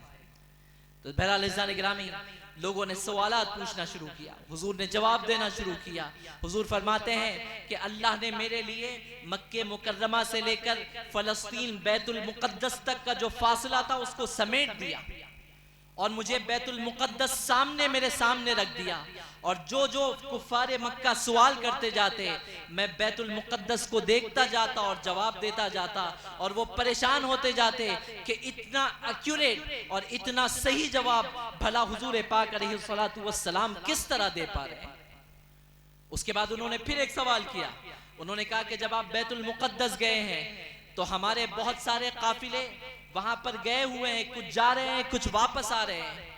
तो बहरहाल इज़्ज़ान गिरामी, लोगों ने सवालात पूछना शुरू किया, हुजूर ने जवाब देना शुरू किया। हुजूर फरमाते हैं कि अल्लाह ने मेरे लिए मक्के मुकर्रमा से लेकर फलस्तीन बैतुल मुक़द्दस तक का जो फासला था उसको समेट दिया और मुझे बैतुल मुक़द्दस सामने, मेरे सामने रख दिया। और जो जो कुफ्फारे मक्का सवाल करते जाते, मैं बैतुल मुक़द्दस को देखता जाता और जवाब देता जाता, और वो परेशान होते जाते कि इतना एक्यूरेट और इतना सही जवाब भला हुजूर पाक अलैहिस्सलातु वस्सलाम किस तरह दे पा रहे हैं। उसके बाद उन्होंने फिर एक सवाल किया, उन्होंने कहा कि जब आप बैतुल मुक़द्दस गए हैं तो हमारे बहुत सारे काफिले वहां पर गए हुए हैं, कुछ जा रहे हैं, कुछ वापस आ रहे हैं।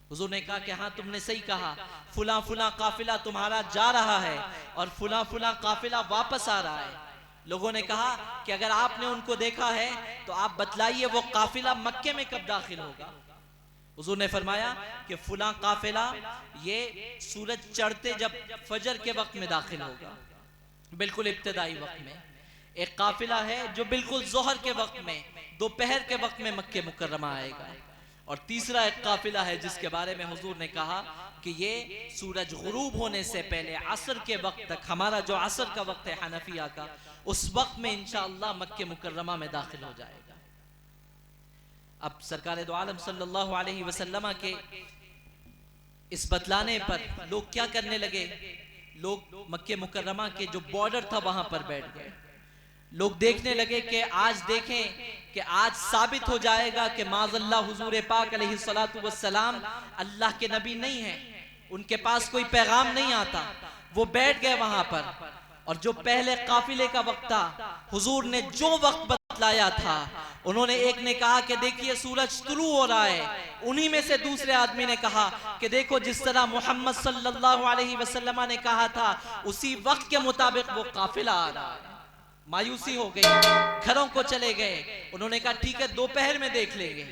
हुजूर ने कहा कि हाँ तुमने सही कहा, फुला फुला काफिला तुम्हारा जा रहा है और फुला फुला काफिला वापस आ रहा है। लोगों ने कहा कि अगर आपने उनको देखा है तो आप बतलाइए वो काफिला मक्के में कब दाखिल होगा। हुजूर ने फरमाया कि फुला काफिला ये सूरज चढ़ते जब फजर के वक्त में दाखिल होगा, बिल्कुल इब्तिदाई वक्त में। एक काफिला है जो बिल्कुल जोहर के वक्त में, दोपहर के वक्त में मक्के मुकर्रमा आएगा, और तीसरा एक काफिला है जिसके बारे में हुजूर ने कहा कि ये सूरज गुरूब होने से पहले असर के वक्त तक, हमारा जो असर का वक्त है हनफिया का, उस वक्त में इंशाअल्लाह मक्के मुकर्रमा में दाखिल हो जाएगा। अब सरकार दो आलम सल्लल्लाहु अलैहि वसल्लम के इस बतलाने पर लोग क्या करने लगे, लोग मक्के मुकर्रमा के जो बॉर्डर था वहां पर बैठ गए। लोग देखने लगे कि आज देखें कि आज साबित हो जाएगा कि माज़अल्लाह हुजूर पाक अलैहिस्सलातु वस्सलाम अल्लाह के नबी नहीं है, उनके पास कोई पैगाम नहीं आता। वो बैठ गए वहां पर, और जो पहले काफिले का वक्त था, हुजूर ने जो वक्त बतलाया था, उन्होंने एक ने कहा कि देखिए सूरज तुलू हो रहा है, उन्हीं में से दूसरे आदमी ने कहा कि देखो जिस तरह मोहम्मद सल्लल्लाहु अलैहि वसल्लम ने कहा था उसी वक्त के मुताबिक वो काफिला आ रहा है। मायूसी हो गई, घरों को चले गए। उन्होंने कहा ठीक है दोपहर में देख लेंगे।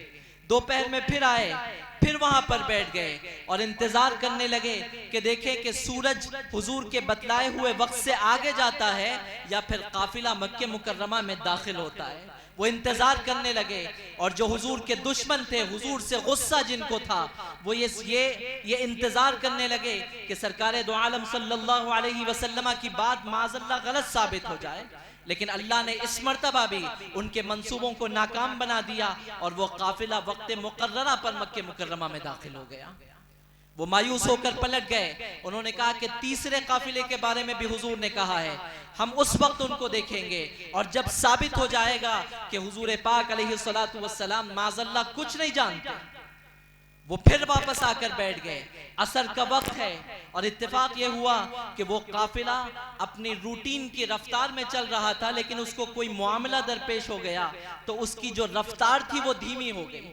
दोपहर में फिर आए, फिर वहां पर बैठ गए और इंतजार करने लगे कि देखें कि सूरज हुजूर के बतलाए हुए वक्त से आगे जाता है या फिर काफिला मक्के मुकर्रमा में दाखिल होता है। वो इंतजार करने लगे, और जो हुजूर के दुश्मन थे, हुजूर से गुस्सा जिनको था, वो ये इंतजार करने लगे कि सरकार दो आलम सल्लल्लाहु अलैहि वसल्लम की बात माज़अल्लाह गलत साबित हो जाए। लेकिन अल्लाह ने इस मर्तबा भी उनके मंसूबों को नाकाम बना दिया, और वो काफिला वक्त मुकर्ररा पर मक्के मुकर्रमा में दाखिल हो गया। वो मायूस होकर पलट गए। उन्होंने कहा कि तीसरे काफिले के बारे में भी हुजूर ने कहा है, हम उस वक्त उनको देखेंगे, और जब साबित हो जाएगा कि हुजूर पाक अलैहिस्सलातु वस्सलाम माज़अल्लाह कुछ नहीं जानते, वो फिर वापस आकर बैठ गए। असर का वक्त है, और इत्तेफाक ये हुआ कि वो काफिला अपनी रूटीन की रफ्तार में चल रहा था, लेकिन उसको कोई मामला दरपेश हो गया तो उसकी जो रफ्तार थी वो धीमी हो गई,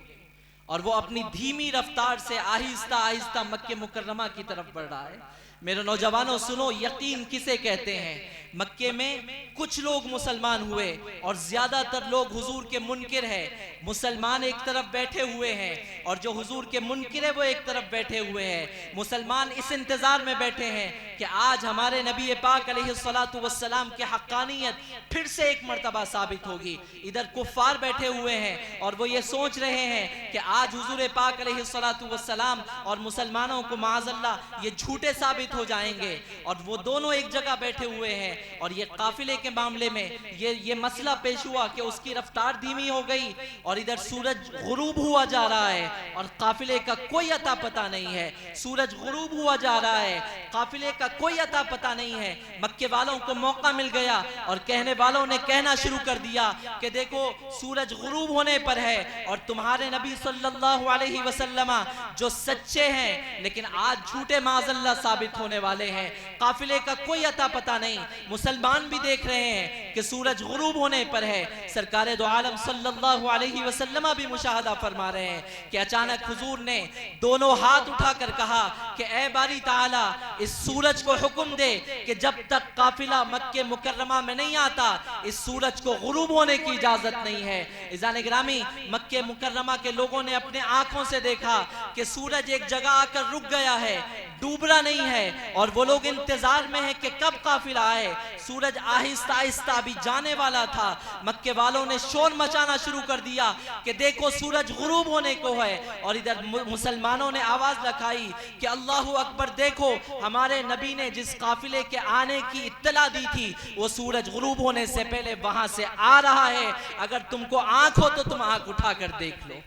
और वो अपनी धीमी रफ्तार से आहिस्ता आहिस्ता मक्के मुकर्रमा की तरफ बढ़ रहा है। मेरे नौजवानों सुनो, यकीन किसे कहते हैं। मक्के में कुछ लोग मुसलमान हुए और ज्यादातर लोग हुजूर के मुनकिर है। मुसलमान एक तरफ बैठे हुए हैं और जो हुजूर के मुनकिर है वो एक तरफ बैठे हुए हैं। मुसलमान इस इंतजार में बैठे हैं कि आज हमारे नबी पाक अलैहिस्सलातु वस्सलाम की हक्कानियत फिर से एक मर्तबा साबित होगी। इधर कुफ्फार बैठे हुए हैं और वो ये सोच रहे हैं कि आज हुजूर पाक अलैहिस्सलातु वस्सलाम और मुसलमानों को माज़अल्लाह ये झूठे साबित हो जाएंगे, और वो दोनों एक जगह बैठे हुए हैं। और ये काफिले के मामले में ये मसला पेश हुआ कि उसकी रफ्तार धीमी हो गई, और इधर सूरज गुरूब हुआ जा रहा है और काफिले का कोई अता पता नहीं है। सूरज गुरूब हुआ जा रहा है, काफिले का कोई अता पता नहीं है। मक्के वालों को मौका मिल गया और कहने वालों ने कहना शुरू कर दिया कि देखो सूरज गुरूब होने पर है, और तुम्हारे नबी सल्लल्लाहु अलैहि वसल्लम जो सच्चे हैं लेकिन आज झूठे माज़अल्लाह साबित होने वाले हैं। काफिले का कोई अता पता नहीं। मुसलमान भी देख रहे हैं कि सूरज गुरूब होने पर है। सरकार दो आलम सल्लल्लाहु अलैहि वसल्लम भी मुशाहदा फरमा रहे हैं कि अचानक हुजूर ने दोनों हाथ उठाकर कहा कि ए बारी ताला, इस सूरज को हुक्म दे कि जब तक काफिला मक्के मुकर्रमा में नहीं आता इस सूरज को गुरूब होने की इजाजत नहीं है। इज़ान गिरामी, मक्के मुकर्रमा के लोगों ने अपने आंखों से देखा कि सूरज एक जगह आकर रुक गया है, डूब रहा नहीं है, और वो लोग इंतजार में है कि कब काफिला आए। सूरज आहिस्ता आहिस्ता अभी जाने वाला था। मक्के वालों ने शोर मचाना शुरू कर दिया कि देखो सूरज गुरूब होने को है, और इधर मुसलमानों ने आवाज लगाई कि अल्लाहु अकबर, देखो हमारे नबी ने जिस काफिले के आने की इत्तला दी थी वो सूरज गुरूब होने से पहले वहां से आ रहा है। अगर तुमको आंख हो तो तुम आंख उठाकर देख लो।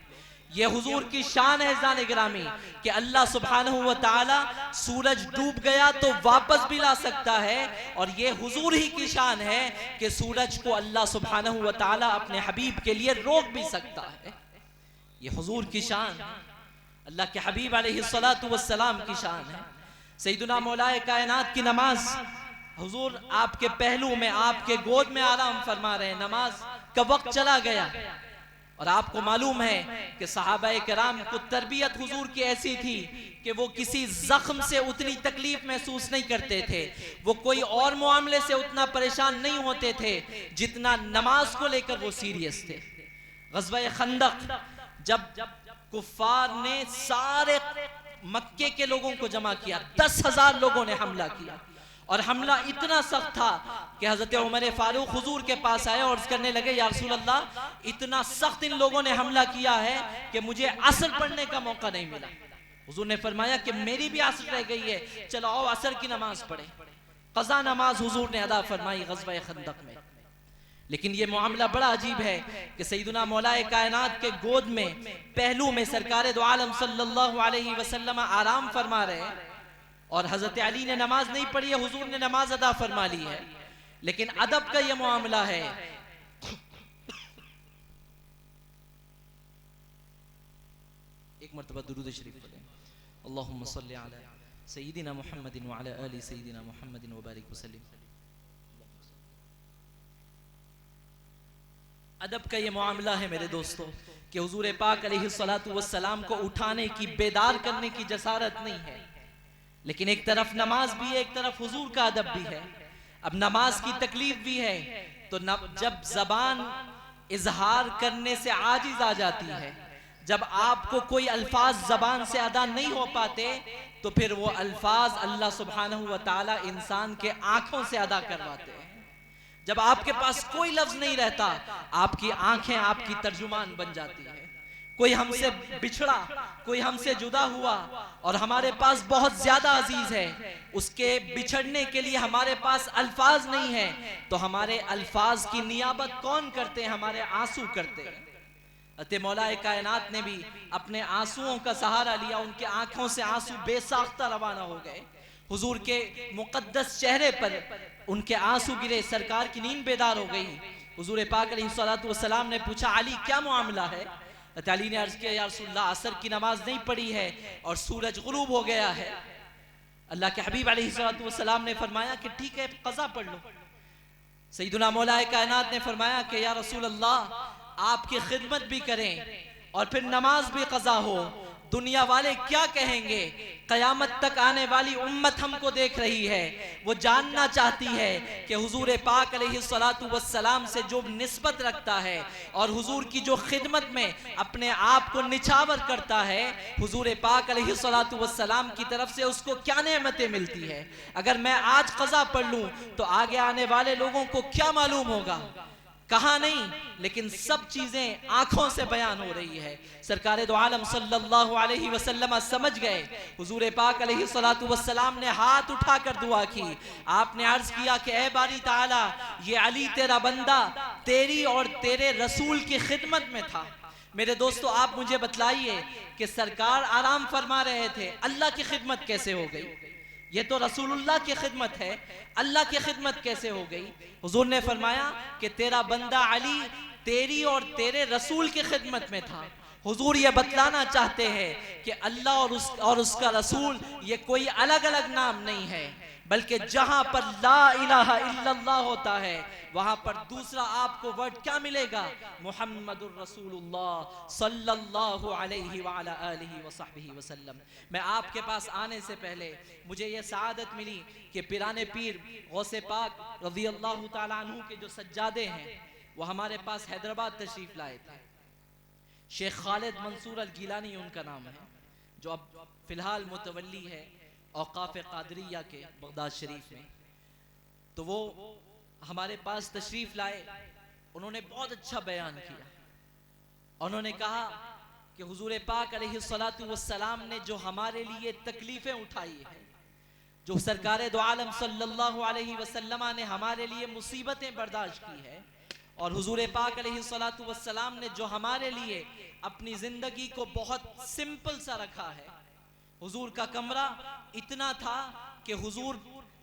ये हुजूर की शान है जाने गिरामी कि अल्लाह सुब्हानहू व तआला सूरज डूब गया तो वापस भी ला सकता है, और ये हुजूर ही की शान है कि सूरज को अल्लाह सुब्हानहू व तआला अपने हबीब के लिए रोक भी सकता है। ये हुजूर की शान, अल्लाह के हबीब अलैहिस्सलातु वस्सलाम की शान है। सैयदुना मौलाए कायनात की नमाज, हुजूर आपके पहलू में, आपके गोद में आराम फरमा रहे हैं। नमाज का वक्त चला गया, और आपको मालूम है कि सहाबाए किराम को तरबियत हुजूर की ऐसी थी कि वो किसी जख्म से उतनी तकलीफ महसूस नहीं करते थे, वो कोई और मामले से उतना परेशान नहीं होते थे जितना नमाज को लेकर वो सीरियस थे। ग़ज़वा खंदक, जब कुफ्फार ने सारे मक्के के लोगों को जमा किया, 10,000 लोगों ने हमला किया, और हमला इतना सख्त था कि हजरत उमर फारूक हुजूर के पास आए और करने लगे, या रसूल अल्लाह, इतना सख्त इन लोगों ने हमला किया है कि मुझे असर पढ़ने का मौका नहीं मिला। हुजूर ने फरमाया कि मेरी भी असर रह गई है, चलो आओ असर की नमाज पढ़े। कज़ा नमाज हुजूर ने अदा फरमाई ग़ज़वा खंदक में। लेकिन ये मामला बड़ा अजीब है कि सैयदुना मौलाए कायनात के गोद में पहलू में सरकार दो आलम सल्लल्लाहु अलैहि वसल्लम आराम फरमा रहे हैं और हजरत अली ने नमाज नहीं पढ़ी है, हुजूर ने नमाज अदा फरमा ली है। लेकिन अदब का ये मामला है। एक मरतबा दुरूद शरीफ पढ़ें, अल्लाहुम्मा सल्ली अला सय्यिदिना मुहम्मदिन व अला आलि सय्यिदिना मुहम्मदिन व बारिक वसल्लिम। अदब का ये मामला है मेरे दोस्तों कि हुजूर पाक अलैहिस्सलातु वस्सलाम को उठाने की, बेदार करने की जसारत नहीं है। लेकिन एक तरफ नमाज भी है, एक तरफ हुजूर का अदब भी है। अब नमाज की तकलीफ भी है, तो जब जबान इजहार करने से आजिज आ जाती है, जब आपको कोई अल्फाज जबान से अदा नहीं हो पाते, तो फिर वो अल्फाज अल्लाह सुब्हानहू व तआला इंसान के आंखों से अदा करवाते हैं। जब आपके पास कोई लफ्ज नहीं रहता, आपकी आंखें आपकी तर्जुमान बन जाती है। कोई हमसे बिछड़ा, कोई हमसे जुदा हुआ और हमारे पास बहुत ज्यादा अजीज है, उसके बिछड़ने के लिए हमारे पास अल्फाज नहीं है, तो हमारे अल्फाज की नियाबत कौन करते हैं? हमारे आंसू करते हैं। अते मौलाए कायनात ने भी अपने आंसुओं का सहारा लिया, उनके आंखों से आंसू बेसाख्ता रवाना हो गए। हुजूर के मुकद्दस चेहरे पर उनके आंसू गिरे, सरकार की नींद बेदार हो गई। हुजूर पाक अलैहिस्सलातु वस्सलाम ने पूछा, अली क्या मामला है? अली ने अर्ज किया, या रसूलल्लाह, असर की नमाज नहीं पढ़ी है और सूरज गुरूब हो गया है। अल्लाह के हबीब अलैहिस्सलातु वस्सलाम ने फरमाया कि ठीक है, क़ज़ा पढ़ लो। सैयदुना मौलाए कायनात ने फरमाया कि या रसूलल्लाह, आपकी खिदमत भी करें और फिर नमाज भी क़ज़ा हो, दुनिया वाले क्या कहेंगे? क़यामत तक आने वाली उम्मत हमको देख रही है, वो जानना चाहती है कि हुजूर पाक अलैहिस्सलातु वस्सलाम से जो निस्बत रखता है और हुजूर की जो खिदमत में अपने आप को निछावर करता है, हुजूर पाक अलैहिस्सलातु वस्सलाम की तरफ से उसको क्या नेमतें मिलती है। अगर मैं आज क़ज़ा पढ़ लूँ तो आगे आने वाले लोगों को क्या मालूम होगा? कहा नहीं, लेकिन सब चीजें आंखों से बयान हो रही है। सरकार दो आलम सल्लल्लाहु अलैहि वसल्लम समझ गए। हुजूर पाक अलैहिस्सलातु वस्सलाम ने हाथ उठाकर दुआ की। आपने अर्ज किया कि ऐ बारी ताला, ये अली तेरा बंदा तेरी और तेरे रसूल की खिदमत में था। मेरे दोस्तों, आप मुझे बतलाइए कि सरकार आराम फरमा रहे थे, अल्लाह की खिदमत कैसे हो गई? ये तो रसूलुल्लाह की खिदमत है, अल्लाह की खिदमत कैसे हो गई? हुजूर ने फरमाया कि तेरा बंदा अली तेरी और तेरे रसूल की खिदमत में था। हुजूर ये बतलाना चाहते हैं कि अल्लाह और उसका रसूल ये कोई अलग अलग नाम नहीं है, बल्कि जहां पर ला इलाहा इल्लल्लाह होता है, वहां पर दूसरा आपको वर्ड क्या मिलेगा? मुहम्मदुर रसूलुल्लाह सल्लल्लाहु अलैहि व अला आलिहि व सहबिहि वसल्लम। मैं आपके पास आने से पहले मुझे यह सआदत मिली कि पिराने पीर गौसे पाक रज़ियल्लाहु ताला अन्हु के जो सज्जादे हैं, वो हमारे पास हैदराबाद तशरीफ लाए थे। शेख खालिद मंसूर अल गिलानी उनका नाम है, जो अब फिलहाल मुतवल्ली है औकाफ कादरिया के बगदाद शरीफ में। तो वो हमारे पास तशरीफ लाए, उन्होंने बहुत अच्छा बयान किया। उन्होंने कहा कि हुजूर पाक अलैहिस्सलातु वस्सलाम ने जो हमारे लिए तकलीफें उठाई है, जो सरकार दो आलम सल्लल्लाहु अलैहि वसल्लम ने हमारे लिए मुसीबतें बर्दाश्त की है, और हुजूर पाक अलैहिस्सलातु वस्सलाम ने जो हमारे लिए अपनी जिंदगी को बहुत सिंपल सा रखा है। हुजूर का कमरा इतना था कि हुजूर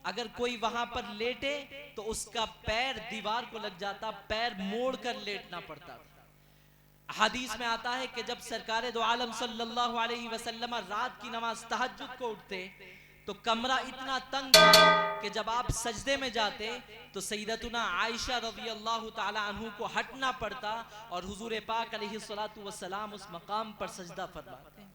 अगर कोई वहां पर लेटे तो उसका पैर दीवार को लग जाता, पैर मोड़ कर लेटना पड़ता था। हदीस में आता है कि जब सरकार दो आलम सल्लल्लाहु अलैहि वसल्लम रात की नमाज तहज्जुद को उठते तो कमरा इतना तंग था कि जब आप सजदे में जाते तो सैयदतुना आयशा रज़ियल्लाहु ताला अन्हु को हटना पड़ता और हुजूर पाक अलैहिस्सलातु वस्सलाम उस मकाम पर सजदा फरमाते।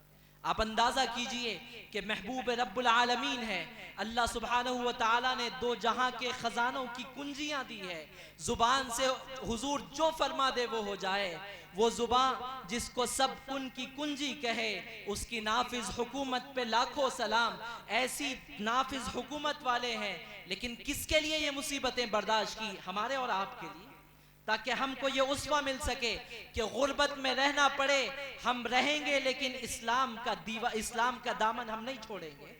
आप अंदाजा कीजिए कि महबूब रब्बुल आलमीन है, अल्लाह सुब्हानहु व तआला ने दो जहां के खजानों की कुंजियां दी है। जुबान से हुजूर जो फरमा दे वो हो जाए। वो जुबान जिसको सब कुन की कुंजी कहे, उसकी नाफिज हुकूमत पे लाखों सलाम। ऐसी नाफिज हुकूमत वाले हैं लेकिन किसके लिए ये मुसीबतें बर्दाश्त की? हमारे और आपके लिए, ताकि हमको ये उस्वा मिल सके कि गुर्बत में रहना पड़े हम रहेंगे, लेकिन इस्लाम का दामन हम नहीं छोड़ेंगे।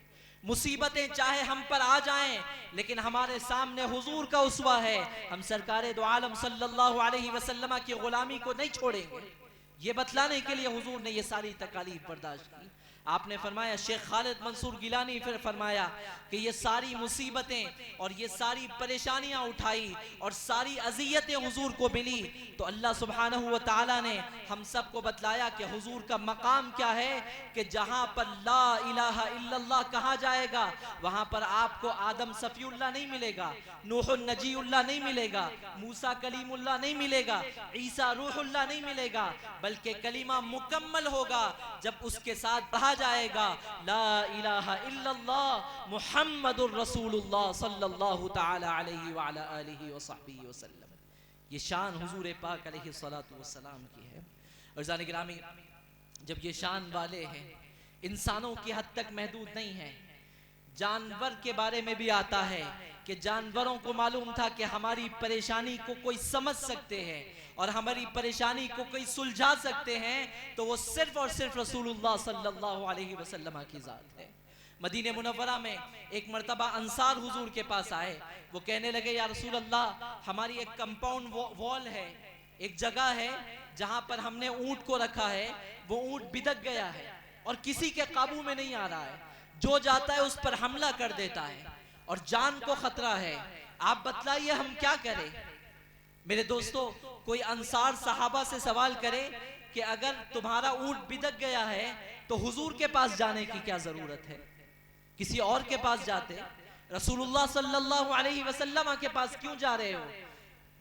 मुसीबतें चाहे हम पर आ जाएं, लेकिन हमारे सामने हुजूर का उस्वा है, हम सरकारे दो आलम सल्लल्लाहु अलैहि वसल्लम की गुलामी को नहीं छोड़ेंगे। ये बतलाने के लिए हुजूर ने ये सारी तकालीफ बर्दाश्त की। आपने फरमाया, शेख खालिद मंसूर गिलानी फिर फरमाया कि ये सारी मुसीबतें और ये सारी परेशानियां उठाई और सारी अजियतें हुजूर को मिली, तो अल्लाह सुब्हानहू व तआला ने हम सब को बतलाया कि हुजूर का मकाम क्या है, कि जहां पर ला इलाहा इल्लल्लाह कहा जाएगा वहां पर आपको आदम सफीउल्लाह नहीं मिलेगा, नूह नजीउल्लाह नहीं मिलेगा, मूसा कलीमुल्लाह नहीं मिलेगा, ईसा रूहुल्लाह नहीं मिलेगा, बल्कि कलीमा मुकम्मल होगा जब उसके साथ कहा जाएगा ला इलाहा इल्लल्लाह मुहम्मदुर रसूलुल्लाह सल्लल्लाहु तआला अलैहि व अला आलिहि व सहबिहि वसल्लम। ये शान हुजूर पाक अलैहि सलातु वस्सलाम की है। और जाने गिरामी, जब ये शान वाले हैं, इंसानों की हद तक महदूद नहीं है, जानवर के बारे में भी आता है कि जानवरों को मालूम था कि हमारी परेशानी को कोई समझ सकते हैं और हमारी परेशानी को कोई सुलझा सकते हैं, तो वो सिर्फ और सिर्फ रसूलुल्लाह सल्लल्लाहु अलैहि वसल्लम की जात है। मदीने मुनव्वरा में एक मर्तबा अंसार हुजूर के पास आए, वो कहने लगे, या रसूल अल्लाह, हमारी एक कंपाउंड वॉल है, एक जगह है जहां पर हमने ऊंट को रखा है, वो ऊंट बिदक गया है और किसी के काबू में नहीं आ रहा है, जो जाता है उस पर हमला कर देता है और जान को खतरा है, आप बतलाइए हम क्या करें। मेरे दोस्तों, कोई अंसार सहाबा से सवाल करे कि अगर तुम्हारा ऊंट बिदक गया है तो हुजूर के पास जाने की क्या जरूरत है, किसी और के पास जाते, रसूलुल्लाह सल्लल्लाहु अलैहि वसल्लम के पास क्यों जा रहे हो?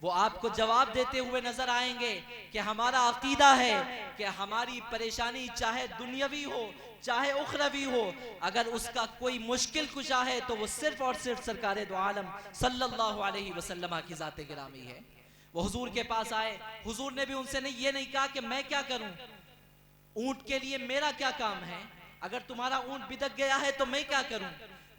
वो आपको जवाब देते हुए नजर आएंगे कि हमारा अकीदा है कि हमारी परेशानी चाहे दुनियावी हो चाहे उखरवी हो, अगर उसका कोई मुश्किल कुशा है तो वो सिर्फ और सिर्फ सरकारे दो आलम सल्लल्लाहु अलैहि वसल्लम की जाते गिरामी है। वो हुजूर के पास आए, हुजूर ने भी उनसे ये नहीं कहा कि मैं क्या करूं, ऊंट के लिए मेरा क्या काम है, अगर तुम्हारा ऊंट बिदक गया है तो मैं क्या करूं,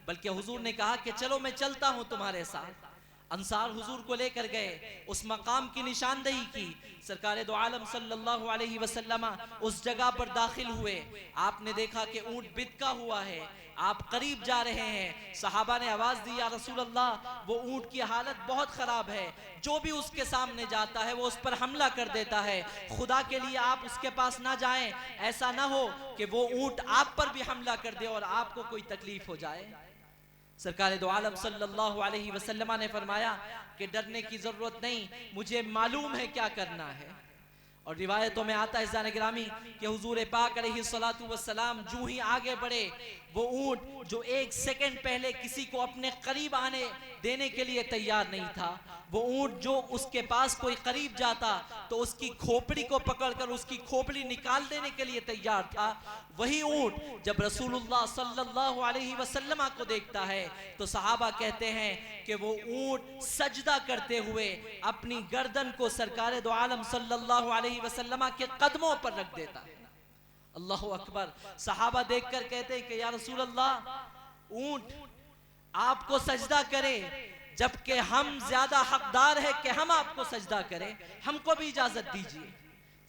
बल्कि हुजूर ने कहा कि चलो मैं चलता हूं तुम्हारे साथ। अंसार हुजूर को लेकर गए, उस मकाम की निशानदेही की, सरकारे दो आलम सल्लल्लाहु अलैहि वसल्लम उस जगह पर दाखिल हुए, आपने देखा कि ऊंट बिदका हुआ है, आप करीब जा रहे हैं, सहाबा ने आवाज दी, या रसूल अल्लाह, वो ऊंट की हालत बहुत खराब है, जो भी उसके सामने जाता है वो उस पर हमला कर देता है, खुदा के लिए आप उसके पास ना जाएं, ऐसा ना हो कि वो ऊंट आप पर भी हमला कर दे और आपको कोई तकलीफ हो जाए। सरकारे दो आलम सल्लल्लाहु अलैहि वसल्लम ने फरमाया कि डरने की जरूरत नहीं, मुझे मालूम है क्या करना है। और रिवायतों में आता है जाने गिरामी कि हुजूर पाक अलैहिस्सलातु वस्सलाम जो ही आगे बढ़े, वो ऊंट जो एक सेकंड पहले किसी को अपने करीब आने देने के लिए तैयार नहीं था, वो ऊंट जो उसके पास कोई करीब जाता तो उसकी खोपड़ी को पकड़कर उसकी खोपड़ी निकाल देने के लिए तैयार था, वही ऊंट जब रसूलुल्लाह सल्लल्लाहु अलैहि वसल्लम को देखता है तो सहाबा कहते हैं कि वो ऊंट सजदा करते हुए अपनी गर्दन को सरकारे दो आलम सल्लल्लाहु अलैहि वसल्लम के कदमों पर रख देता है। अल्लाहु अकबर। सहाबा देखकर कहते हैं कि या रसूल अल्लाह, ऊंट आपको सजदा करे जबकि हम ज्यादा हकदार है कि हम आपको सजदा करें, हमको भी इजाजत दीजिए।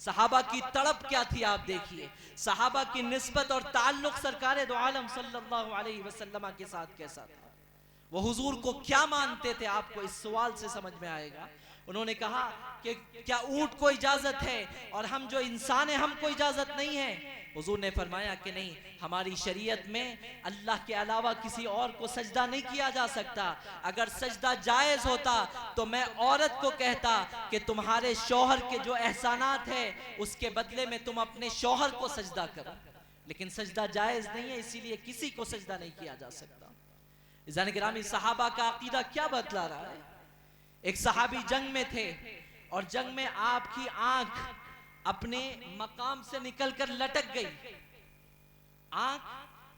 सहाबा की तड़प क्या थी आप देखिए, सहाबा की निस्बत और ताल्लुक सरकारे दो आलम सल्लल्लाहु अलैहि वसल्लम के साथ कैसा था, वो हुजूर को क्या मानते थे, आपको इस सवाल से समझ में आएगा। उन्होंने कहा कि क्या ऊंट को इजाजत है और हम जो इंसान है हमको इजाजत नहीं है? हुजूर ने फरमाया कि नहीं, हमारी शरीयत में अल्लाह के अलावा किसी और को सजदा नहीं किया जा सकता। अगर सजदा जायज होता तो मैं औरत को कहता कि तुम्हारे शौहर के जो एहसानात है उसके बदले में तुम अपने शौहर को सजदा करो, लेकिन सजदा जायज नहीं है, इसीलिए किसी को सजदा नहीं किया जा सकता। इज़ान गिरामी, सहाबा का अकीदा क्या बतला रहा है। एक सहाबी जंग में थे और जंग में आपकी आंख अपने मकाम से निकलकर लटक गई, आंख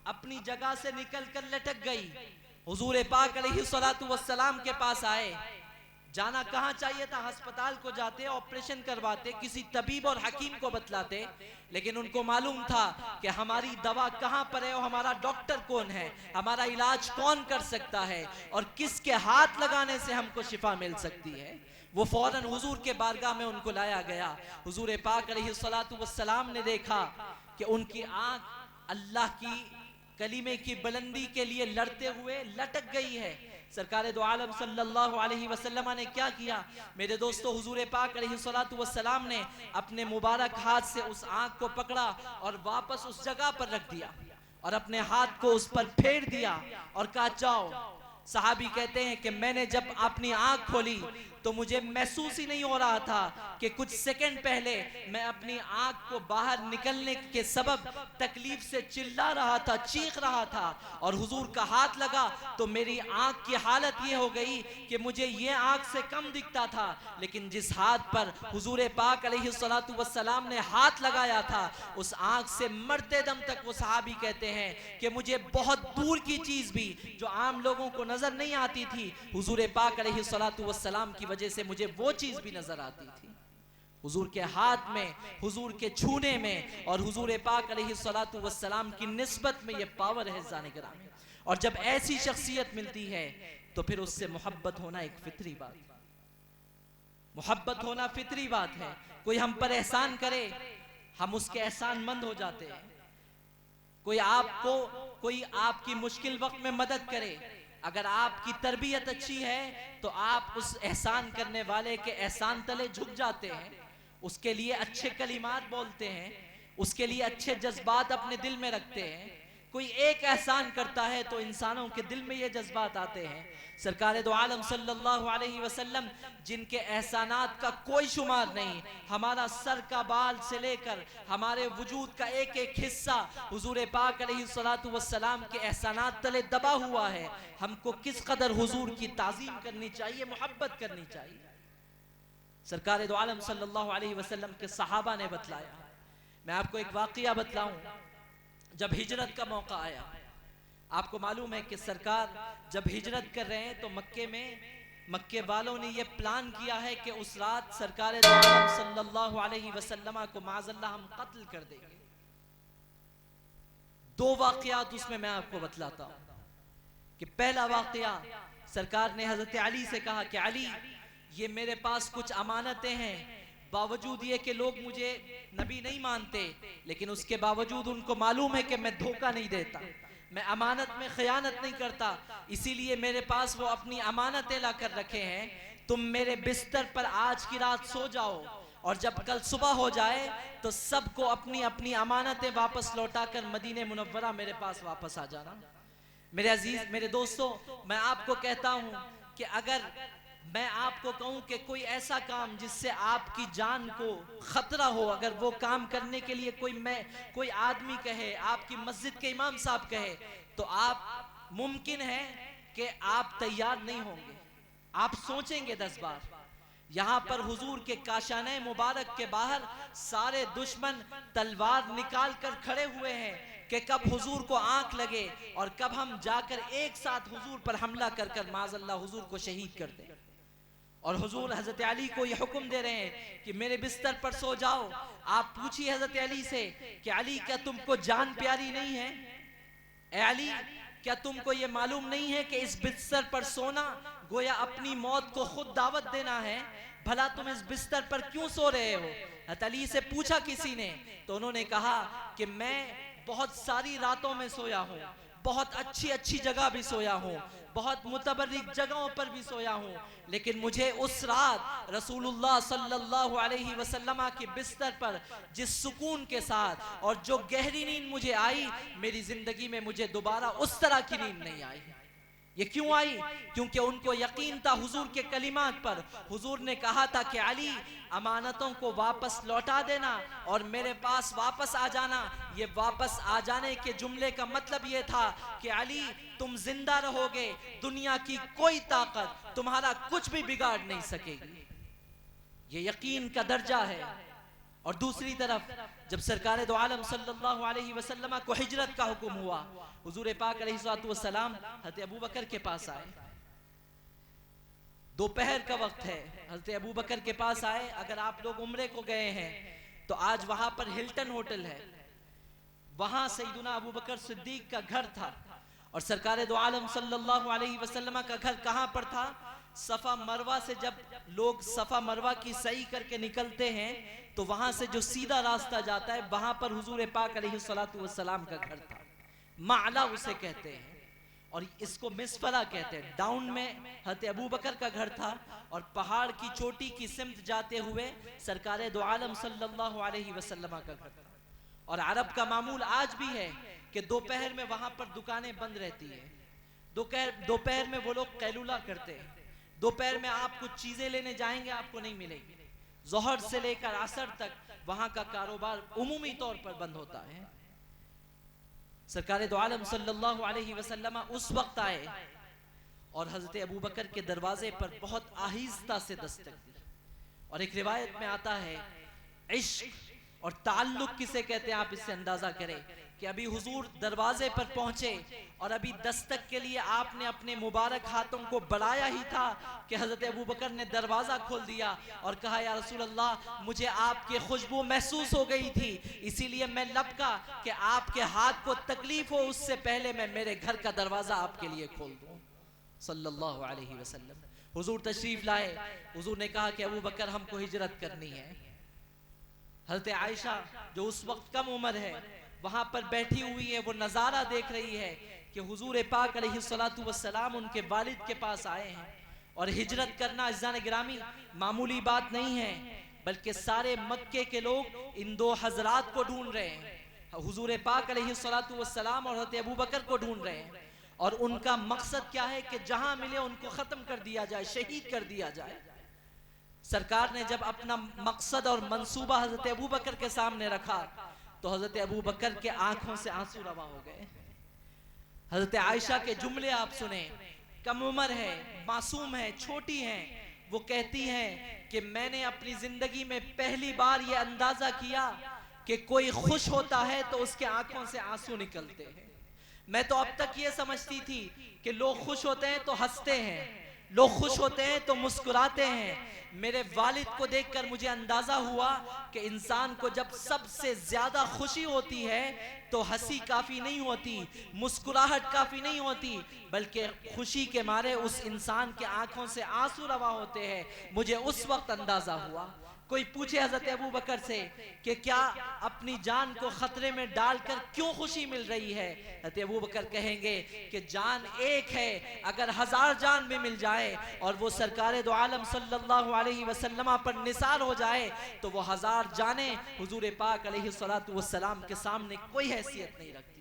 अपनी जगह से निकलकर लटक गई। हुजूर पाक अलैहिस्सलातु वस्सलाम के पास आए, जाना कहाँ चाहिए था? अस्पताल को जाते, ऑपरेशन करवाते, किसी तबीब और हकीम को बतलाते, लेकिन उनको मालूम था कि हमारी दवा कहाँ पर है और हमारा डॉक्टर कौन है, हमारा इलाज कौन कर सकता है और किसके हाथ लगाने से हमको शिफा मिल सकती है। वो फौरन हुजूर के बारगाह में उनको लाया गया। हुजूर पाक अलैहिस्सलातु वस्सलाम ने देखा कि उनकी आंख अल्लाह की कलीमे की बुलंदी के लिए लड़ते हुए लटक गई है। सरकार दो आलम सल्लल्लाहु अलैहि वसल्लम ने क्या किया मेरे दोस्तों? हुजूर पाक अलैहिस्सलातु वस्सलाम ने अपने मुबारक हाथ से उस आंख को पकड़ा और वापस उस जगह पर रख दिया और अपने हाथ को उस पर फेर दिया और कहा जाओ। सहाबी कहते हैं कि मैंने जब अपनी आंख खोली तो मुझे महसूस ही नहीं हो रहा था कि कुछ सेकंड पहले मैं अपनी आंख को बाहर निकलने के सबब तकलीफ से चिल्ला रहा था, चीख रहा था, और हुजूर का हाथ लगा तो मेरी आंख की हालत ये हो गई कि मुझे ये आंख से कम दिखता था, लेकिन जिस हाथ पर हुजूर पाक अलैहिस्सलातु वस्सलाम ने हाथ लगाया था उस आंख से मरते दम तक वो सहाबी कहते हैं कि मुझे बहुत दूर की चीज भी जो आम लोगों को नजर नहीं आती थी, हुजूर पाक अलैहिस्सलातु वस्सलाम की वजह से मुझे वो चीज भी नजर आती थी। हुजूर के हाथ में, हुजूर के छूने में और हुजूर पाक अलैहिस्सलातु वस्सलाम की निस्बत में ये पावर है जाने गिरामी। और जब ऐसी शख्सियत मिलती है तो फिर उससे मोहब्बत होना एक फितरी बात, मोहब्बत होना फितरी बात है। कोई हम पर एहसान करे हम उसके एहसान मंद हो जाते हैं। कोई आपकी मुश्किल वक्त में मदद करे, अगर आपकी तरबियत अच्छी है तो आप उस एहसान करने वाले के एहसान तले झुक जाते हैं, उसके लिए अच्छे कलिमात बोलते हैं, उसके लिए अच्छे जज्बात अपने दिल में रखते हैं। कोई एक एहसान करता है तो इंसानों के दिल में ये जज्बात आते हैं। सरकार दो आलम सल्लल्लाहु अलैहि वसल्लम जिनके एहसानात का कोई शुमार नहीं, हमारा सर का बाल से लेकर हमारे वजूद का एक एक हिस्सा हुजूर पाक अलैहिस्सलातु वस्सलाम के एहसानात तले दबा हुआ है। हमको किस कदर हुजूर की ताज़ीम करनी चाहिए, मोहब्बत करनी चाहिए। सरकार दो आलम सल्लल्लाहु अलैहि वसल्लम के सहाबा ने बतलाया। मैं आपको एक वाक़िया बतलाऊं। जब हिजरत का मौका आया, आपको मालूम है कि सरकार जब हिजरत कर रहे हैं तो मक्के वालों ने यह प्लान किया है कि उस रात सरकार दो आलम सल्लल्लाहु अलैहि वसल्लम को माज़अल्लाह हम कत्ल कर देंगे। दो वाक़ियात उसमें मैं आपको बतलाता हूं कि पहला वाक़िया, सरकार ने हजरत अली से कहा कि अली ये मेरे पास कुछ अमानतें हैं, बावजूद ये कि लोग मुझे नबी नहीं मानते, लेकिन उसके बावजूद उनको मालूम है कि मैं धोखा नहीं देता, मैं अमानत में खयानत नहीं करता, इसीलिए मेरे पास वो अपनी अमानतें ला कर रखे हैं। तुम मेरे बिस्तर पर आज की रात सो जाओ और जब कल सुबह हो जाए तो सबको अपनी अपनी अमानतें वापस लौटाकर मदीने मुनव्वरा मेरे पास वापस आ जाना। मेरे अजीज, मेरे दोस्तों, मैं आपको कहता हूं कि अगर मैं आपको कहूं कि कोई ऐसा काम जिससे आपकी जान को खतरा हो, अगर वो काम करने के लिए कोई आदमी कहे, आपकी मस्जिद के इमाम साहब कहे, तो आप मुमकिन है कि आप तैयार नहीं होंगे, आप सोचेंगे 10 बार। यहां पर हुजूर के काशाने मुबारक के बाहर सारे दुश्मन तलवार निकाल कर खड़े हुए हैं कि कब हुजूर को आंख लगे और कब हम जाकर एक साथ हुजूर पर हमला कर कर माज़अल्लाह हुजूर को शहीद कर दें। और हुजूर हजरत अली को यह हुक्म दे रहे हैं कि मेरे बिस्तर पर सो जाओ। आप पूछिए हजरत अली से कि अली क्या तुमको जान प्यारी नहीं है? ए अली, क्या तुमको ये मालूम नहीं है कि इस बिस्तर पर सोना गोया अपनी मौत को खुद दावत देना है? भला तुम इस बिस्तर पर क्यों सो रहे हो? हजरत अली से पूछा किसी ने तो उन्होंने कहा कि मैं बहुत सारी रातों में सोया हूँ, बहुत अच्छी अच्छी जगह भी सोया हूँ, बहुत मुतबर्रिक जगहों पर भी सोया हूँ, लेकिन मुझे उस रात रसूलुल्लाह सल्लल्लाहु अलैहि वसल्लम के बिस्तर पर जिस सुकून के साथ और जो गहरी नींद मुझे आई, मेरी जिंदगी में मुझे दोबारा उस तरह की नींद नहीं आई। ये क्यों आई? क्योंकि उनको यकीन था हुजूर के कलिमात पर। हुजूर ने कहा था कि अली, अमानतों को वापस लौटा देना और मेरे पास वापस आ जाना। ये वापस आ जाने के जुमले का मतलब ये था कि अली, तुम जिंदा रहोगे, दुनिया की कोई ताकत तुम्हारा कुछ भी बिगाड़ नहीं सकेगी। ये यकीन का दर्जा है। और दूसरी तरफ जब सरकार दो आलम सल्लल्लाहु अलैहि वसल्लम को हिजरत का हुक्म हुआ, हुजूर पाक अलैहिस्सलातु वस्सलाम हज़रत अबू बकर के पास आए। दोपहर का वक्त है, हज़रत अबू बकर के पास आए, अगर आप लोग उम्रे को गए हैं तो आज वहां पर हिल्टन होटल है, वहां सैयदना अबू बकर सिद्दीक का घर था। और सरकार दो आलम सल्लल्लाहु अलैहि वसल्लम का घर कहां पर था? सफा मरवा से जब लोग सफा मरवा की सही करके निकलते हैं तो वहां से जो सीधा रास्ता जाता है वहां पर हुजूर पाक अलैहिस्सलातु वस्सलाम का घर था। माला उसे कहते हैं और इसको मिसफरा कहते हैं। डाउन में हज़रत अबू बकर का घर था और पहाड़ की चोटी की सिमत जाते हुए सरकार दो आलम सल्लल्लाहु अलैहि वसल्लम का घर था। और अरब का मामूल आज भी है कि दोपहर में वहां पर दुकानें बंद रहती है, दोपहर में वो लोग कैलूला करते हैं, दोपहर में आप कुछ चीजें लेने जाएंगे आपको नहीं मिलेगी। जोहर से लेकर असर तक वहां का कारोबार उमूमी तौर पर बंद होता है। सरकार दो आलम सल्लल्लाहु अलैहि वसल्लम उस वक्त आए और हजरत अबू बकर के दरवाजे पर बहुत आहिस्ता से दस्तक दी। और एक रिवायत में आता है, इश्क और ताल्लुक किसे कहते हैं आप इससे अंदाजा करें कि अभी हुजूर दरवाजे पर पहुंचे और अभी दस्तक के लिए आपने अपने मुबारक हाथों को बढ़ाया ही था कि हजरत अबू बकर ने दरवाजा खोल दिया और कहा, या रसूल अल्लाह, मुझे आपकी खुशबू महसूस हो गई थी, इसीलिए मैं लपका कि आपके हाथ को तकलीफ हो उससे पहले मैं मेरे घर का दरवाजा आपके लिए खोल दूं। सल्लल्लाहु अलैहि वसल्लम हुजूर तशरीफ लाए। हुजूर ने कहा कि अबू बकर, हमको हिजरत करनी है। हजरत आयशा जो उस वक्त कम उम्र है वहां पर बैठी हुई है, वो नजारा देख रही है कि हुजूर पाक अलैहिस्सलातु वस्सलाम उनके वालिद के पास आए हैं। और हिजरत करना अज़ीज़ान गिरामी मामूली बात नहीं है, बल्कि सारे मक्के के लोग इन दो हजरात को ढूंढ रहे हैं, हुजूर पाक अलैहिस्सलातु वस्सलाम और हज़रत अबू बकर को ढूंढ रहे हैं। और उनका मकसद क्या है कि जहां मिले उनको खत्म कर दिया जाए, शहीद कर दिया जाए। सरकार ने जब अपना मकसद और मंसूबा हजरत अबू बकर के सामने रखा तो हजरत अबू बकर के आंखों से आंसू रवा हो गए। हजरत आयशा के जुमले आप सुने, कम उम्र है, मासूम है, छोटी हैं, वो कहती हैं कि मैंने अपनी जिंदगी में पहली बार ये अंदाजा किया कि कोई खुश होता है तो उसके आंखों से आंसू निकलते हैं। मैं तो अब तक ये समझती थी कि लोग खुश होते हैं तो हंसते हैं, लोग खुश होते हैं तो मुस्कुराते हैं। मेरे वालिद को देखकर मुझे अंदाजा हुआ कि इंसान को जब सबसे ज्यादा खुशी होती है तो हंसी काफी नहीं होती, मुस्कुराहट काफी नहीं होती, बल्कि खुशी के मारे उस इंसान के आंखों से आंसू रवा होते हैं। मुझे उस वक्त अंदाजा हुआ। कोई पूछे हजरत अबू बकर से कि क्या अपनी जान को खतरे में डालकर क्यों खुशी मिल रही है, हजरत अबू बकर कहेंगे कि जान एक है, अगर 1000 जान भी मिल जाए और वो सरकार दो आलम सल्लल्लाहु अलैहि वसल्लम पर निसार हो जाए तो वो 1000 जाने हुजूर पाक अलैहिस्सलातु वस्सलाम के सामने कोई हैसियत नहीं रखती।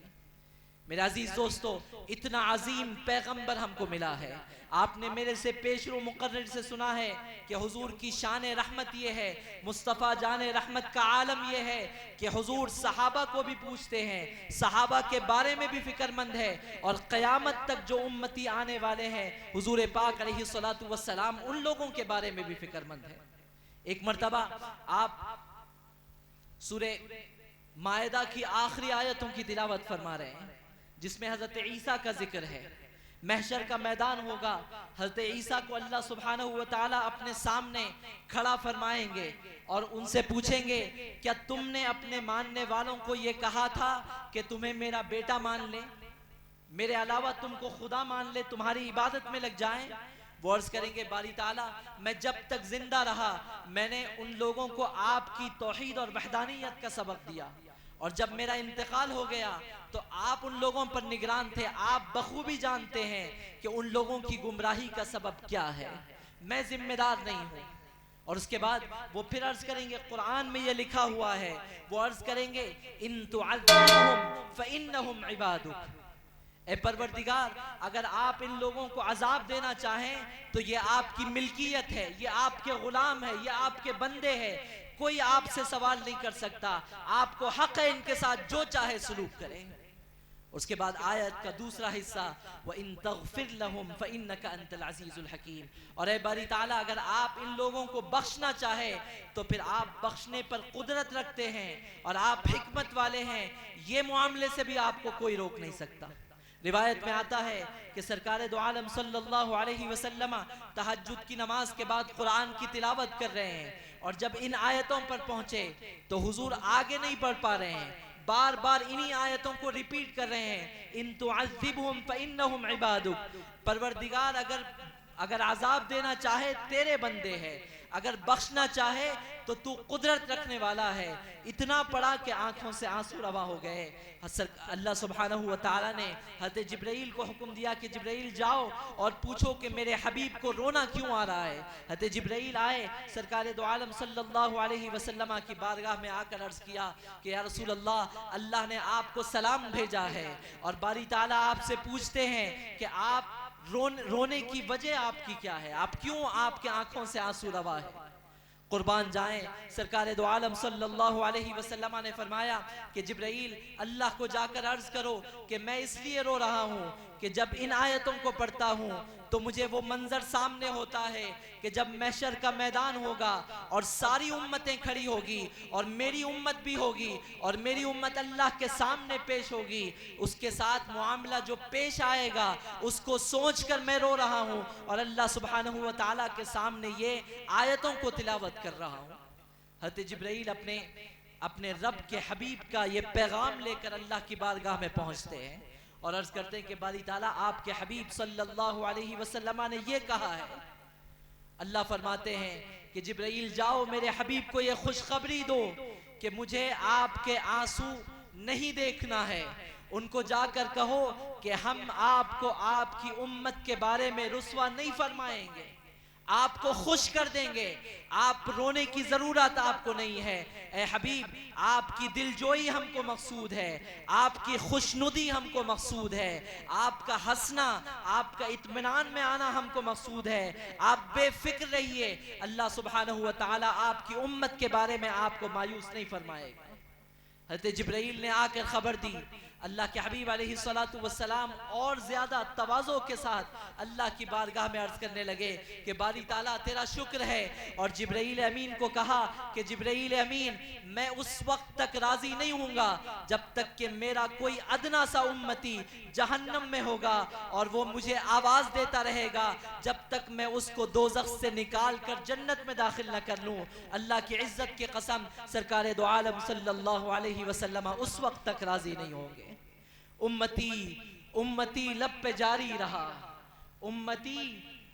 मेरे अजीज दोस्तों, इतना अजीम पैगंबर हमको मिला है। आपने मेरे से पेशरो मुकर्रर से सुना है कि हुजूर की शान रहमत ये है, मुस्तफ़ा जान रहमत का आलम ये है कि हुजूर सहाबा को भी पूछते हैं, सहाबा के बारे में भी फिक्रमंद है और क़यामत तक जो उम्मती आने वाले हैं हुजूर पाक अलैहिस्सलातु वस्सलाम उन लोगों के बारे में भी फिक्रमंद है। एक मर्तबा आप सूरे मायदा की आखिरी आयतों की तिलावत फरमा रहे हैं जिसमें हजरत ईसा का जिक्र है। महशर का मैदान होगा, हजरत ईसा को अल्लाह सुब्हानहू व तआला अपने सामने खड़ा फरमाएंगे और उनसे पूछेंगे, क्या तुमने अपने मानने वालों को ये कहा था कि तुम्हें मेरा बेटा मान ले, मेरे अलावा तुमको खुदा मान ले, तुम्हारी इबादत में लग जाएं? वो अर्ज करेंगे, बारी ताला, मैं जब तक जिंदा रहा मैंने उन लोगों को आपकी तौहीद और वहदानियत का सबक दिया और जब मेरा इंतकाल हो गया तो आप उन लोगों पर निगरान थे। आप बखूबी जानते हैं कि उन लोगों की गुमराही का सबब क्या है, मैं जिम्मेदार नहीं हूं। और उसके बाद वो फिर अर्ज करेंगे, कुरान में ये लिखा हुआ है, वो अर्ज करेंगे, इन तुअज़्ज़िबहुम फ़इन्नहुम इबादुक, ए परवरदिगार, अगर आप इन लोगों को अजाब देना चाहें तो ये आपकी मिल्कियत है, ये आपके गुलाम है, ये आपके बंदे हैं, कोई आपसे सवाल नहीं कर सकता, आपको हक है इनके साथ जो चाहे सलूक करें। उसके बाद आयत का दूसरा हिस्सा, व इन तग़फिर लहुम फ़इन्नका अंतल अज़ीज़ुल हकीम, और ए बारी ताला अगर आप इन लोगों को बख्शना चाहे तो फिर आप बख्शने पर कुदरत रखते हैं और आप हिकमत वाले हैं, ये मामले से भी आपको कोई रोक नहीं सकता। रिवायत में आता है कि सरकार दो आलम सल्लल्लाहु अलैहि वसल्लम तहज्जुद की नमाज के बाद कुरान की तिलावत कर रहे हैं, और जब इन आयतों पर पहुंचे तो हुजूर आगे नहीं बढ़ पा रहे हैं, बार बार इन्हीं आयतों को रिपीट कर रहे हैं, इन तुअज़्ज़िबहुम फ़इन्नहुम इबादुक, परवरदिगार अगर अजाब देना चाहे तेरे बंदे हैं, अगर बख्शना चाहे तो तू कुदरत रखने वाला है। इतना पड़ा कि आंखों से आंसू रवा हो गए। अल्लाह सुब्हानहू व तआला ने हज़रत जिब्राइल को हुक्म दिया कि जिब्राइल जाओ और पूछो कि मेरे हबीब को रोना क्यों आ रहा है। हज़रत जिब्राइल आए, सरकार दो आलम सल्लल्लाहु अलैहि वसल्लम की बारगाह में आकर अर्ज किया कि या रसूल अल्लाह, अल्लाह ने आपको सलाम भेजा है और बारी ताला आपसे पूछते हैं कि आप रोने की वजह आपकी क्या है, आप क्यों, आपके आंखों से आंसू रवा है। कुर्बान जाएं, सरकार दो आलम सल्लल्लाहु अलैहि वसल्लम ने फरमाया कि जिब्राइल, अल्लाह को जाकर अर्ज करो कि मैं इसलिए रो रहा हूँ कि जब इन आयतों को पढ़ता हूँ तो मुझे वो मंजर सामने होता है कि जब महशर का मैदान होगा और सारी उम्मतें खड़ी होगी और मेरी उम्मत भी होगी और मेरी उम्मत अल्लाह के सामने पेश होगी, उसके साथ मुआमला जो पेश आएगा उसको सोचकर मैं रो रहा हूँ और अल्लाह सुब्हानहू व तआला के सामने ये आयतों को तिलावत कर रहा हूँ। हज़रत जिब्राइल अपने रब के हबीब का ये पैगाम लेकर अल्लाह की बारगाह में पहुँचते हैं और अर्ज करते हैं कि बारी ताला, आपके हबीब सल्लल्लाहु अलैहि वसल्लम ने ये कहा है। अल्लाह फरमाते हैं कि जिब्राइल जाओ, मेरे हबीब को ये खुशखबरी दो कि मुझे आपके आंसू नहीं देखना है। उनको जाकर कहो कि हम आपको आपकी उम्मत के बारे में रुस्वा नहीं फरमाएंगे, आपको खुश कर देंगे, आप रोने की जरूरत आपको नहीं है। ए हबीब, आपकी दिलजोई हमको मकसूद है, आपकी खुशनुदी हमको मकसूद है, आपका हंसना, आपका इत्मीनान में आना हमको मकसूद है। आप बेफिक्र रहिए, अल्लाह सुब्हानहू व तआला आपकी उम्मत के बारे में आपको मायूस नहीं फरमाएगा। हज़रत जिब्राइल ने आकर खबर दी। अल्लाह के हबीब अलैहिस्सलातु वस्सलाम और ज्यादा तवाज़ो के साथ अल्लाह की बारगाह में अर्ज करने लगे कि बारी ताला तेरा शुक्र है। और जिब्राइल अमीन को कहा कि जिब्राइल अमीन, मैं उस वक्त तक राजी नहीं हूँगा जब तक कि मेरा कोई अदना सा उम्मती जहन्नम में होगा और वो मुझे आवाज देता रहेगा जब तक मैं उसको दोज़ख से निकाल कर जन्नत में दाखिल न कर लूँ। अल्लाह की इज्जत की कसम, सरकार दो आलम सल्लल्लाहु अलैहि वसल्लम उस वक्त तक राजी नहीं होंगे। उम्मती उम्मती लब पे जारी रहा, उम्मती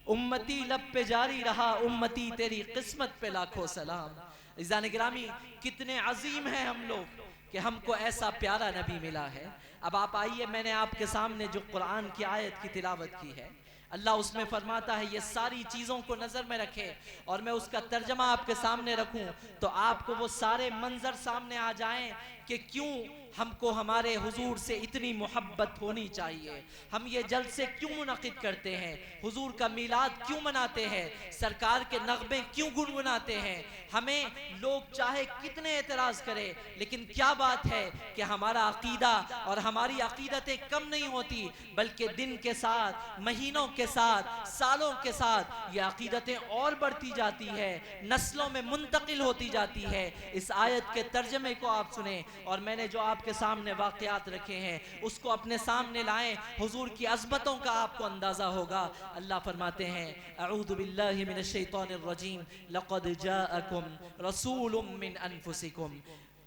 उम्मती लब पे जारी रहा, उम्मती तेरी किस्मत पे लाखों सलाम। इज़ान गिरामी, कितने अजीम हैं हम लोग कि हमको ऐसा प्यारा नबी मिला है। अब आप आइए, मैंने आपके सामने जो कुरान की आयत की तिलावत की है, अल्लाह उसमें फरमाता है ये सारी चीज़ों को नज़र में रखे और मैं उसका तर्जमा आपके सामने रखूं तो आपको वो सारे मंजर सामने आ जाएं कि क्यों हमको हमारे हुजूर से इतनी मोहब्बत होनी चाहिए, हम ये जलसे क्यों मुनक़िद करते हैं, हुजूर का मीलाद क्यों मनाते हैं, सरकार के नग़मे क्यों गुनगुनाते हैं। हमें लोग चाहे कितने एतराज़ करें, लेकिन क्या बात है कि हमारा अक़ीदा और हमारी अक़ीदतें कम नहीं होती, बल्कि दिन के साथ, महीनों के साथ, सालों के साथ ये अक़ीदतें और बढ़ती जाती है, नस्लों में मुंतकिल होती जाती है। इस आयत के तर्जमे को आप सुने और मैंने जो आपके सामने वाक़यात रखे हैं उसको अपने सामने लाएं, हुजूर की अज़मतों का आपको अंदाज़ा होगा। अल्लाह फरमाते हैं, अऊज़ु बिल्लाहि मिनश शैतानिर रजीम, लक़द जाअकुम रसूलुम मिन अनफुसिकुम।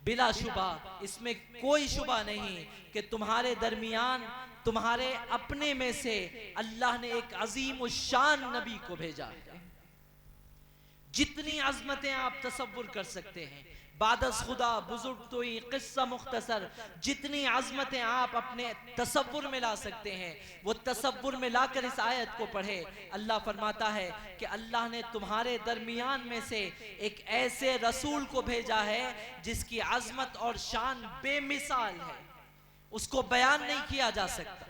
बिला शुबा, इसमें कोई शुबा नहीं कि तुम्हारे दरमियान, तुम्हारे अपने में से अल्लाह ने एक अजीम शान नबी को भेजा है। जितनी अज़मतें आप तसव्वुर कर सकते हैं, बादस खुदा, बुजुर्ग तोई, किस्सा मुख्तसर, जितनी अज़मतें आप अपने तसव्वुर में ला सकते हैं वो तसव्वुर में लाकर इस आयत को पढ़े। अल्लाह फरमाता है कि अल्लाह ने तुम्हारे दरमियान में से एक ऐसे रसूल को भेजा है जिसकी अज़मत और शान बेमिसाल है, उसको बयान नहीं किया जा सकता।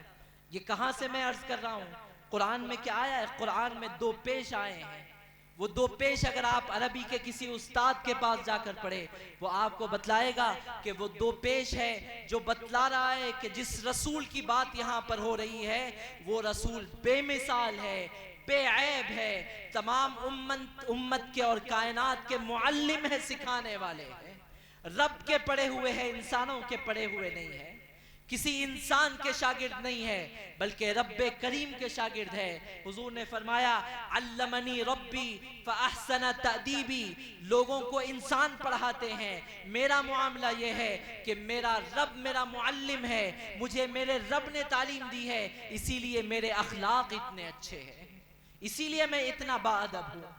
ये कहाँ से मैं अर्ज कर रहा हूँ, कुरान में क्या आया है? कुरान में दो पेश आए हैं। वो दो पेश अगर आप अरबी के किसी उस्ताद के पास जाकर पढ़े वो आपको बतलाएगा कि वो दो पेश है जो बतला रहा है कि जिस रसूल की बात यहाँ पर हो रही है वो रसूल बेमिसाल है, बेऐब है, तमाम उम्मत के और कायनात के मुअल्लिम है, सिखाने वाले हैं, रब के पढ़े हुए हैं, इंसानों के पढ़े हुए नहीं है। किसी इंसान के शागिर्द नहीं है, बल्कि रब्बे करीम के शागिर्द है। हुजूर ने फरमाया अल्लमनी रब्बी फअहसन तअदीबी, लोगों को इंसान पढ़ाते हैं, मेरा मामला ये है कि मेरा रब मेरा मुअल्लिम है, मुझे मेरे रब ने तालीम दी है, इसीलिए मेरे अखलाक इतने अच्छे हैं, इसीलिए मैं इतना बाअदब हूँ।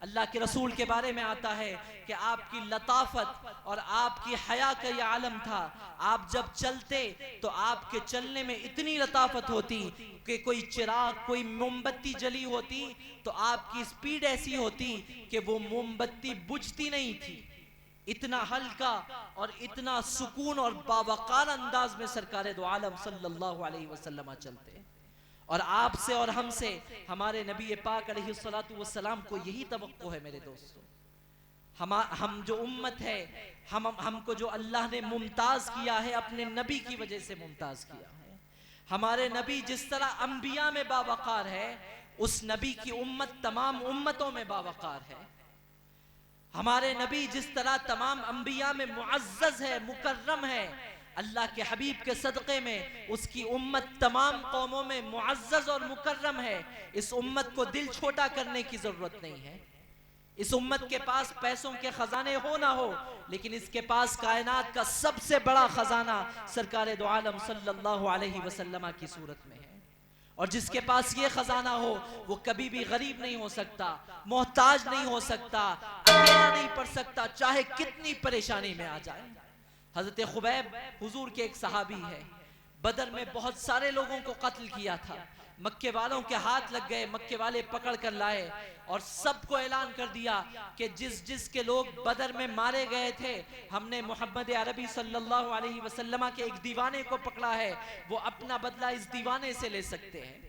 अल्लाह के रसूल के बारे में आता है कि आपकी लताफत और आपकी हया का ये आलम था। आप जब चलते तो आपके चलने में इतनी लताफत होती कि कोई चिराग, कोई मोमबत्ती जली होती तो आपकी स्पीड ऐसी होती कि वो मोमबत्ती बुझती नहीं थी। इतना हल्का और इतना सुकून और बावकार अंदाज में सरकार दो आलम सल्लल्लाहु अलैहि वसल्लम चलते। और आपसे और हमसे हमारे नबी पाक अलैहिस्सलातु वस्सलाम को यही तवक्को है मेरे दोस्तों। हम जो उम्मत है, हमको जो अल्लाह ने मुमताज किया है, अपने नबी की वजह से मुमताज किया है। हमारे नबी जिस तरह अंबिया में बावकार है, उस नबी की उम्मत तमाम उम्मतों में बावकार है। हमारे नबी जिस तरह तमाम अंबिया में मुअज़्ज़ज़ है, मुकर्रम है, अल्लाह के हबीब के सदक़े में उसकी उम्मत तमाम कौमों में मुअज़्ज़ज़ और मुकर्रम है। इस उम्मत को दिल छोटा करने की जरूरत नहीं है। इस उम्मत के पास पैसों के खजाने हो ना हो, लेकिन इसके पास कायनात का सबसे बड़ा खजाना सरकार दो आलम सल्लल्लाहु अलैहि वसल्लम की सूरत में है। और जिसके पास ये खजाना हो वो कभी भी गरीब नहीं हो सकता, मोहताज नहीं हो सकता, अकेला नहीं पड़ सकता, चाहे कितनी परेशानी में आ जाए। हजरत खुबैब हुजूर के एक सहाबी है, बदर में बहुत सारे लोगों को कत्ल किया था, मक्के वालों के हाथ लग गए, मक्के वाले पकड़ कर लाए और सबको ऐलान कर दिया कि जिस के लोग बदर में मारे गए थे, हमने मोहम्मद अरबी सल्लल्लाहु अलैहि वसल्लम के एक दीवाने को पकड़ा है, वो अपना बदला इस दीवाने से ले सकते हैं।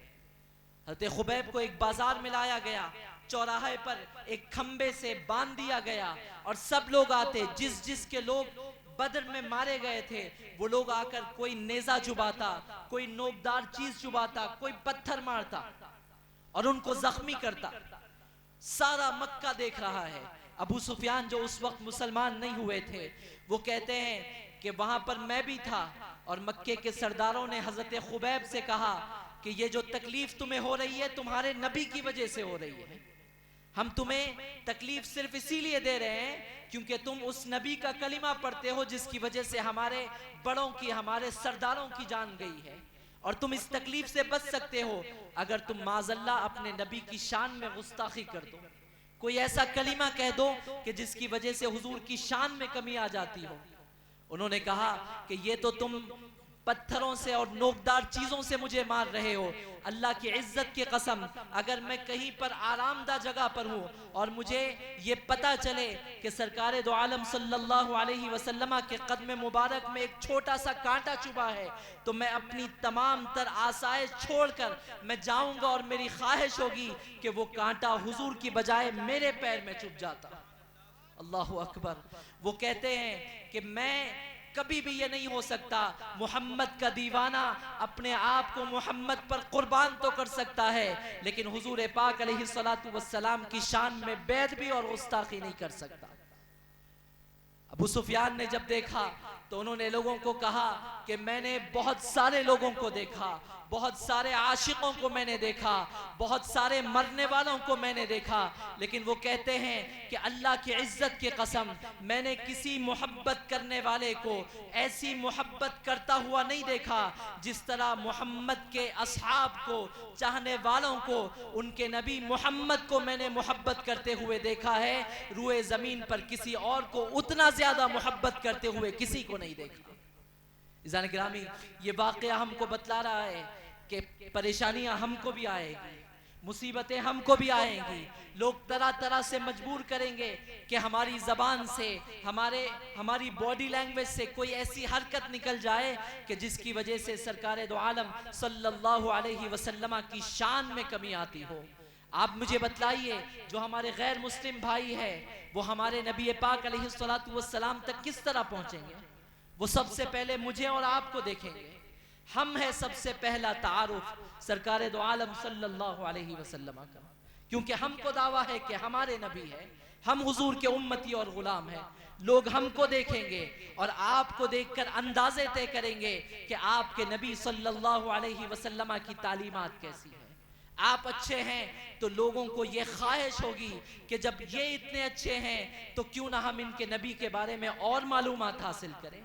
हजरत खुबैब को एक बाजार में लाया गया, चौराहे पर एक खंबे से बांध दिया गया और सब लोग आते, जिस के लोग बदर में मारे गए थे वो लोग आकर कोई नेजा चुबाता, कोई नोकदार चीज चुबाता, कोई पत्थर मारता और उनको जख्मी करता। सारा मक्का देख रहा है। अबू सुफियान जो उस वक्त मुसलमान नहीं हुए थे, वो कहते हैं कि वहां पर मैं भी था और मक्के के सरदारों ने हजरत खुबैब से कहा कि ये जो तकलीफ तुम्हें हो रही है तुम्हारे नबी की वजह से हो रही है। हम तुम्हें तकलीफ सिर्फ इसीलिए दे रहे हैं क्योंकि तुम उस नबी का कलिमा पढ़ते हो जिसकी वजह से हमारे बड़ों की, हमारे सरदारों की जान गई है, और तुम इस तकलीफ से बच सकते हो अगर तुम माज़अल्लाह अपने नबी की शान में गुस्ताखी कर दो, कोई ऐसा कलिमा कह दो कि जिसकी वजह से हुजूर की शान में कमी आ जाती हो। उन्होंने कहा कि ये तो तुम पत्थरों से और नोकदार चीजों से मुझे मार रहे हो, अल्लाह की इज्जत की कसम अगर मैं कहीं पर आरामदा जगह पर हूँ और मुझे ये पता चले कि सरकार दो आलम सल्लल्लाहु अलैहि वसल्लम के कदम मुबारक में एक छोटा सा कांटा चुभा है, तो मैं अपनी तमाम तर आसाएं छोड़कर मैं जाऊंगा और मेरी ख्वाहिश होगी कि वो कांटा हुजूर की बजाय मेरे पैर में चुभ जाता। अल्लाहु अकबर। वो कहते हैं कि मैं कभी भी ये नहीं हो सकता, मोहम्मद का दीवाना अपने आप को मोहम्मद पर कुर्बान तो कर सकता है लेकिन हुजूर पाक अलैहिस्सलातु वस्सलाम की शान में बैद भी और गुस्ताखी नहीं कर सकता। अबू सुफियान ने जब देखा तो उन्होंने लोगों को कहा कि मैंने बहुत सारे लोगों को देखा, बहुत सारे आशिकों को मैंने देखा, बहुत सारे मरने वालों को मैंने देखा, लेकिन वो कहते हैं कि अल्लाह की इज्जत की कसम मैंने किसी मोहब्बत करने वाले को ऐसी मोहब्बत करता हुआ नहीं देखा जिस तरह मोहम्मद के असहाब को, चाहने वालों को, उनके नबी मोहम्मद को मैंने मोहब्बत करते हुए देखा है। रूए ज़मीन पर किसी और को उतना ज़्यादा मोहब्बत करते हुए किसी को नहीं देखा। इज़ान गिरामी, ये वाक़या हमको बतला रहा है कि परेशानियां हमको भी आएगी, मुसीबतें हमको भी आएंगी, लोग तरह तरह से मजबूर करेंगे कि हमारी ज़बान से, हमारी बॉडी लैंग्वेज से कोई ऐसी हरकत निकल जाए कि जिसकी वजह से सरकार दो आलम सल्लल्लाहु अलैहि वसल्लम की शान में कमी आती हो। आप मुझे बतलाइए, जो हमारे गैर मुस्लिम भाई है वो हमारे नबी पाक अलैहिस्सलातु वस्सलाम तक किस तरह पहुँचेंगे? वो सबसे पहले मुझे और आपको देखेंगे। हम है सबसे पहला तारुफ सरकार दो आलम सल्लल्लाहु अलैहि वसल्लम का, क्योंकि हमको दावा है कि हमारे नबी है, हम हुजूर के उम्मती और गुलाम हैं। लोग हमको देखेंगे और आपको देखकर अंदाजे तय करेंगे कि आपके नबी सल्लल्लाहु अलैहि वसल्लम की तालीमात कैसी है। आप अच्छे हैं तो लोगों को ये ख्वाहिश होगी कि जब ये इतने अच्छे हैं तो क्यों ना हम इनके नबी के बारे में और मालूमात हासिल करें।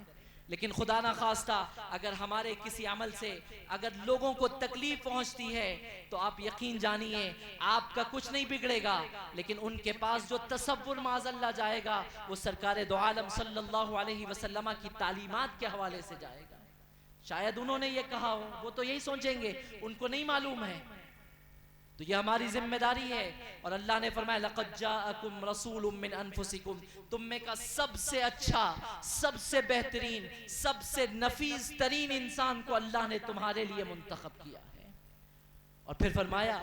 लेकिन खुदा ना खास्ता अगर हमारे किसी अमल से अगर लोगों को तकलीफ पहुंचती है तो आप यकीन जानिए आपका कुछ नहीं बिगड़ेगा, लेकिन उनके पास जो तसव्वुर माज़अल्लाह जाएगा वो सरकार दो आलम सल्लल्लाहु अलैहि वसल्लम की तालीमात के हवाले से जाएगा। शायद उन्होंने ये कहा हो, वो तो यही सोचेंगे, उनको नहीं मालूम है। तो ये हमारी जिम्मेदारी है। और अल्लाह ने फरमाया लक़द जाअकुम रसूलुम मिन अनफुसिकुम, तुम में का सबसे अच्छा, सबसे बेहतरीन, सबसे नफीस तरीन इंसान को अल्लाह ने तुम्हारे लिए मुंतखब किया है। और फिर फरमाया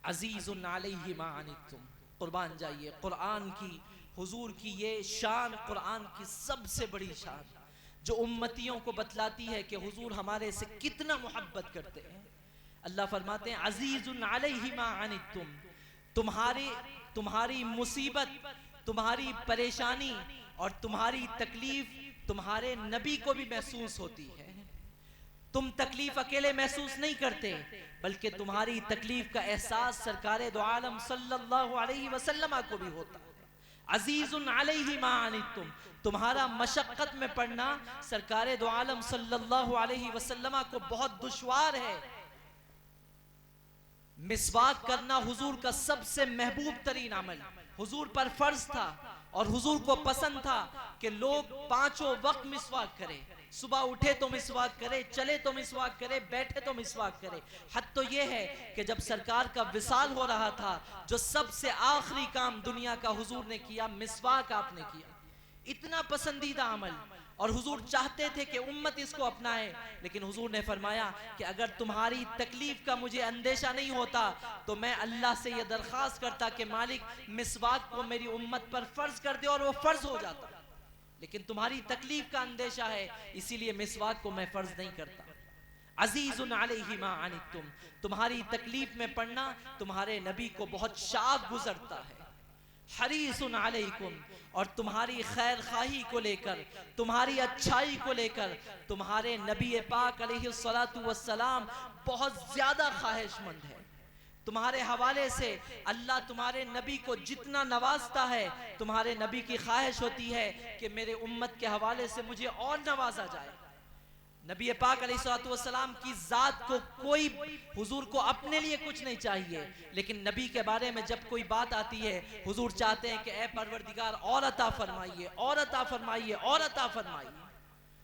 अजीजुन अलैहि मा अनित्तुम, कुर्बान जाइए कुरान की, हुजूर की ये शान कुरान की सबसे बड़ी शान जो उम्मतियों को बतलाती है कि हुजूर हमारे से कितना मोहब्बत करते हैं। अल्लाह फरमाते हैं अजीजुन अलैहि मा अनित्तुम, तुम्हारी मुसीबत, तुम्हारी परेशानी और तुम्हारी तकलीफ तुम्हारे नबी को भी महसूस होती है। तुम तकलीफ अकेले महसूस नहीं करते, बल्कि तुम्हारी तकलीफ का एहसास सरकारे दो आलम सल्लल्लाहु अलैहि वसल्लम को भी होता है। अजीजुन अलैहि मा अनित्तुम, तुम्हारा मशक्कत में पड़ना सरकारे दो आलम सल्लल्लाहु अलैहि वसल्लम को बहुत दुश्वार है। मिसवाक करना हुजूर का सबसे महबूब तरीन अमल हुजूर पर फर्ज था और हुजूर को पसंद था कि लोग पांचों वक्त मिसवाक करें। सुबह उठे तो मिसवाक करे, चले तो मिसवाक करे, बैठे तो मिसवाक करे। हद तो ये है कि जब सरकार का विसाल हो रहा था, जो सबसे आखिरी काम दुनिया का हुजूर ने किया, मिसवाक आपने किया। इतना पसंदीदा अमल, और हुजूर चाहते थे कि उम्मत इसको अपनाए। लेकिन हुजूर ने फरमाया कि अगर तुम्हारी तकलीफ का मुझे अंदेशा नहीं होता तो मैं अल्लाह से यह दरख्वास्त करता कि मालिक मिसवाक को मेरी उम्मत पर फर्ज कर दे, और वो फर्ज हो जाता। लेकिन तुम्हारी तकलीफ का अंदेशा है, इसीलिए मिसवाक को मैं फर्ज नहीं करता। अजीजुन अलैहि मा अनित्तुम, तुम्हारी तकलीफ में पड़ना तुम्हारे नबी को बहुत शाद गुजरता है। हरीसुन अलैकुम, और तुम्हारी खैर खाही को लेकर, तुम्हारी अच्छाई को लेकर तुम्हारे नबी पाक अलैहिस्सलातु वस्सलाम बहुत ज्यादा ख्वाहिशमंद है। तुम्हारे हवाले से अल्लाह तुम्हारे नबी को जितना नवाजता है, तुम्हारे नबी की ख्वाहिश होती है कि मेरे उम्मत के हवाले से मुझे और नवाजा जाए। नबी पाक अलैहिस्सलातु वस्सलाम की जात को कोई, हुजूर को अपने लिए कुछ नहीं चाहिए, लेकिन नबी के बारे में जब कोई बात आती है हुजूर चाहते हैं कि ए परवरदिगार और अता फरमाइए, और अता फरमाइए, और अता फरमाइए।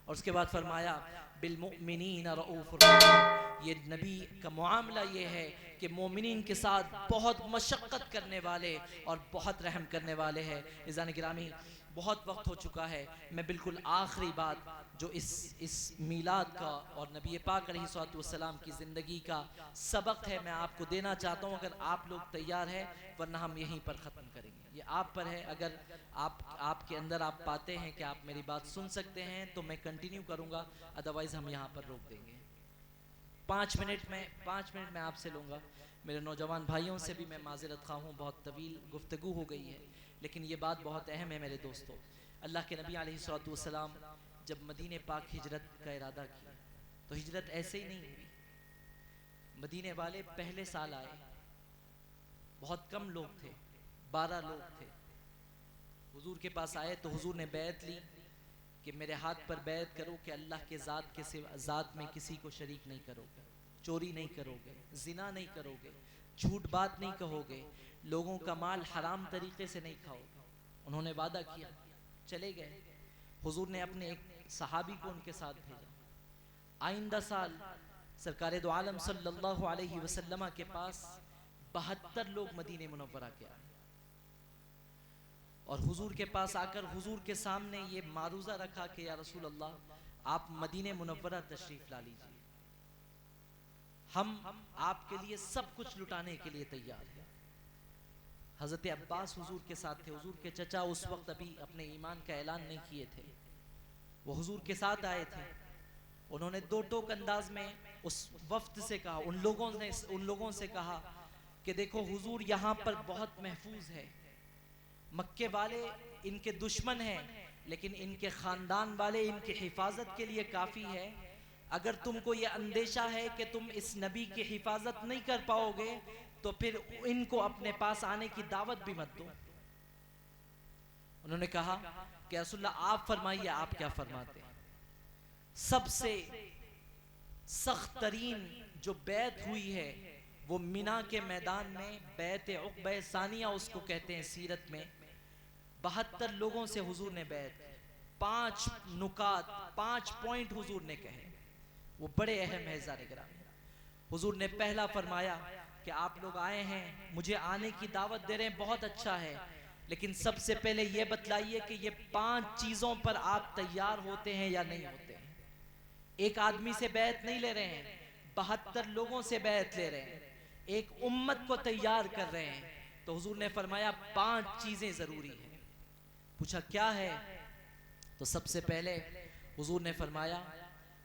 और उसके बाद फरमाया बिल मुमिनीन रऊफुर रहीम, ये नबी का मामला ये है कि मोमिनीन के साथ बहुत मशक्क़त करने वाले और बहुत रहम करने वाले हैं। इज़ान गिरामी, बहुत वक्त हो चुका है, मैं बिल्कुल आखिरी बात जो इस मीलाद का और नबी पाक अलैहिस्सलातु वस्सलाम की ज़िंदगी का सबक है, मैं आपको देना चाहता हूँ, अगर आप लोग तैयार हैं, वरना हम यहीं पर ख़त्म करेंगे। ये आप पर है, अगर आपके अंदर आप पाते हैं कि आप मेरी बात सुन सकते हैं तो मैं कंटिन्यू करूँगा, अदरवाइज़ हम यहाँ पर रोक देंगे। 5 मिनट में आपसे लूँगा। मेरे नौजवान भाइयों से भी मैं माज़रत ख़्वाह हूँ, बहुत तवील गुफ्तगू हो गई है, लेकिन ये बात बहुत अहम है मेरे दोस्तों। अल्लाह के नबी अलैहिस्सलातु वस्सलाम जब मदीने पाक हिजरत का इरादा किया तो हिजरत ऐसे ही नहीं हुई। मदीने वाले पहले साल आए, बहुत कम लोग थे, 12 लोग थे। हुजूर के पास आए तो हुजूर ने बैत ली कि मेरे हाथ पर बैत करो कि अल्लाह के ज़ात के सिवा ज़ात में किसी को शरीक नहीं करोगे, चोरी नहीं करोगे, जिना नहीं करोगे, झूठ बात नहीं कहोगे, लोगों का माल हराम तरीके से नहीं खाओगे। उन्होंने वादा किया, चले गए। हुजूर ने अपने एक सहाबी को उनके साथ भेजा। आइंदा साल सरकार दो आलम सल्लल्लाहु अलैहि वसल्लम के पास 72 लोग मदीने मुनव्वरा के आए और हुजूर के पास आकर हुजूर के सामने ये मारूजा रखा कि या रसूल अल्लाह, आप मदीने मुनव्वरा तशरीफ ला लीजिए, हम आपके लिए सब कुछ लुटाने के लिए तैयार हैं। हज़रत अब्बास हुजूर के साथ थे, हुजूर के चचा उस वक्त अभी अपने ईमान का ऐलान नहीं किए थे, वो हुजूर के साथ आए थे। उन्होंने दो टोक अंदाज में उस वफ्द से कहा, उन लोगों से कहा कि देखो हुजूर यहाँ पर बहुत महफूज है, मक्के वाले इनके दुश्मन हैं लेकिन इनके ख़ानदान वाले इनकी हिफाजत के लिए काफ़ी है। अगर तुमको ये अंदेशा है कि तुम इस नबी की हिफाजत नहीं कर पाओगे तो फिर इनको अपने पास आने की दावत भी मत दो। उन्होंने कहा कि रसूलल्लाह आप फरमाइए, आप क्या फरमाते हैं। सबसे सख्त तरीन जो बैत हुई है वो मिना के मैदान में बैत उक़बा सानिया उसको कहते हैं सीरत में। 72 लोगों से हुजूर ने बैत, 5 नुकात 5 पॉइंट हुजूर ने कहे, वो बड़े अहम है ज़ारे गिरामी। हुजूर ने पहला फरमाया कि आप लोग आए हैं, मुझे आने की दावत दे रहे हैं, बहुत अच्छा है, लेकिन सबसे पहले ये बतलाइए कि ये 5 चीज़ों पर आप तैयार होते हैं या नहीं होते हैं। एक आदमी से बैत नहीं ले रहे हैं, 72 लोगों से बैत ले रहे हैं, एक उम्मत को तैयार कर रहे हैं। तो हुजूर ने फरमाया 5 चीज़ें ज़रूरी हैं। पूछा क्या है? तो सबसे पहले हुजूर ने फरमाया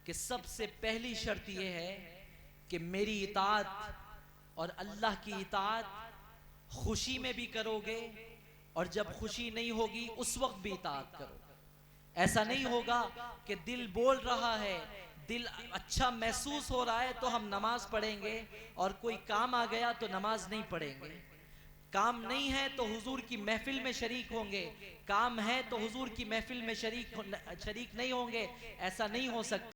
कि सबसे पहली शर्त यह है कि मेरी इताअत और अल्लाह की इताअत खुशी में भी करोगे और जब खुशी नहीं होगी उस वक्त भी इताअत करो। ऐसा नहीं होगा कि दिल बोल रहा है, दिल अच्छा महसूस हो रहा है तो हम नमाज पढ़ेंगे और कोई काम आ गया तो नमाज नहीं पढ़ेंगे। काम नहीं है तो हुजूर की महफिल में शरीक होंगे, काम है तो हुजूर की महफिल में शरीक नहीं होंगे। ऐसा नहीं हो सकता।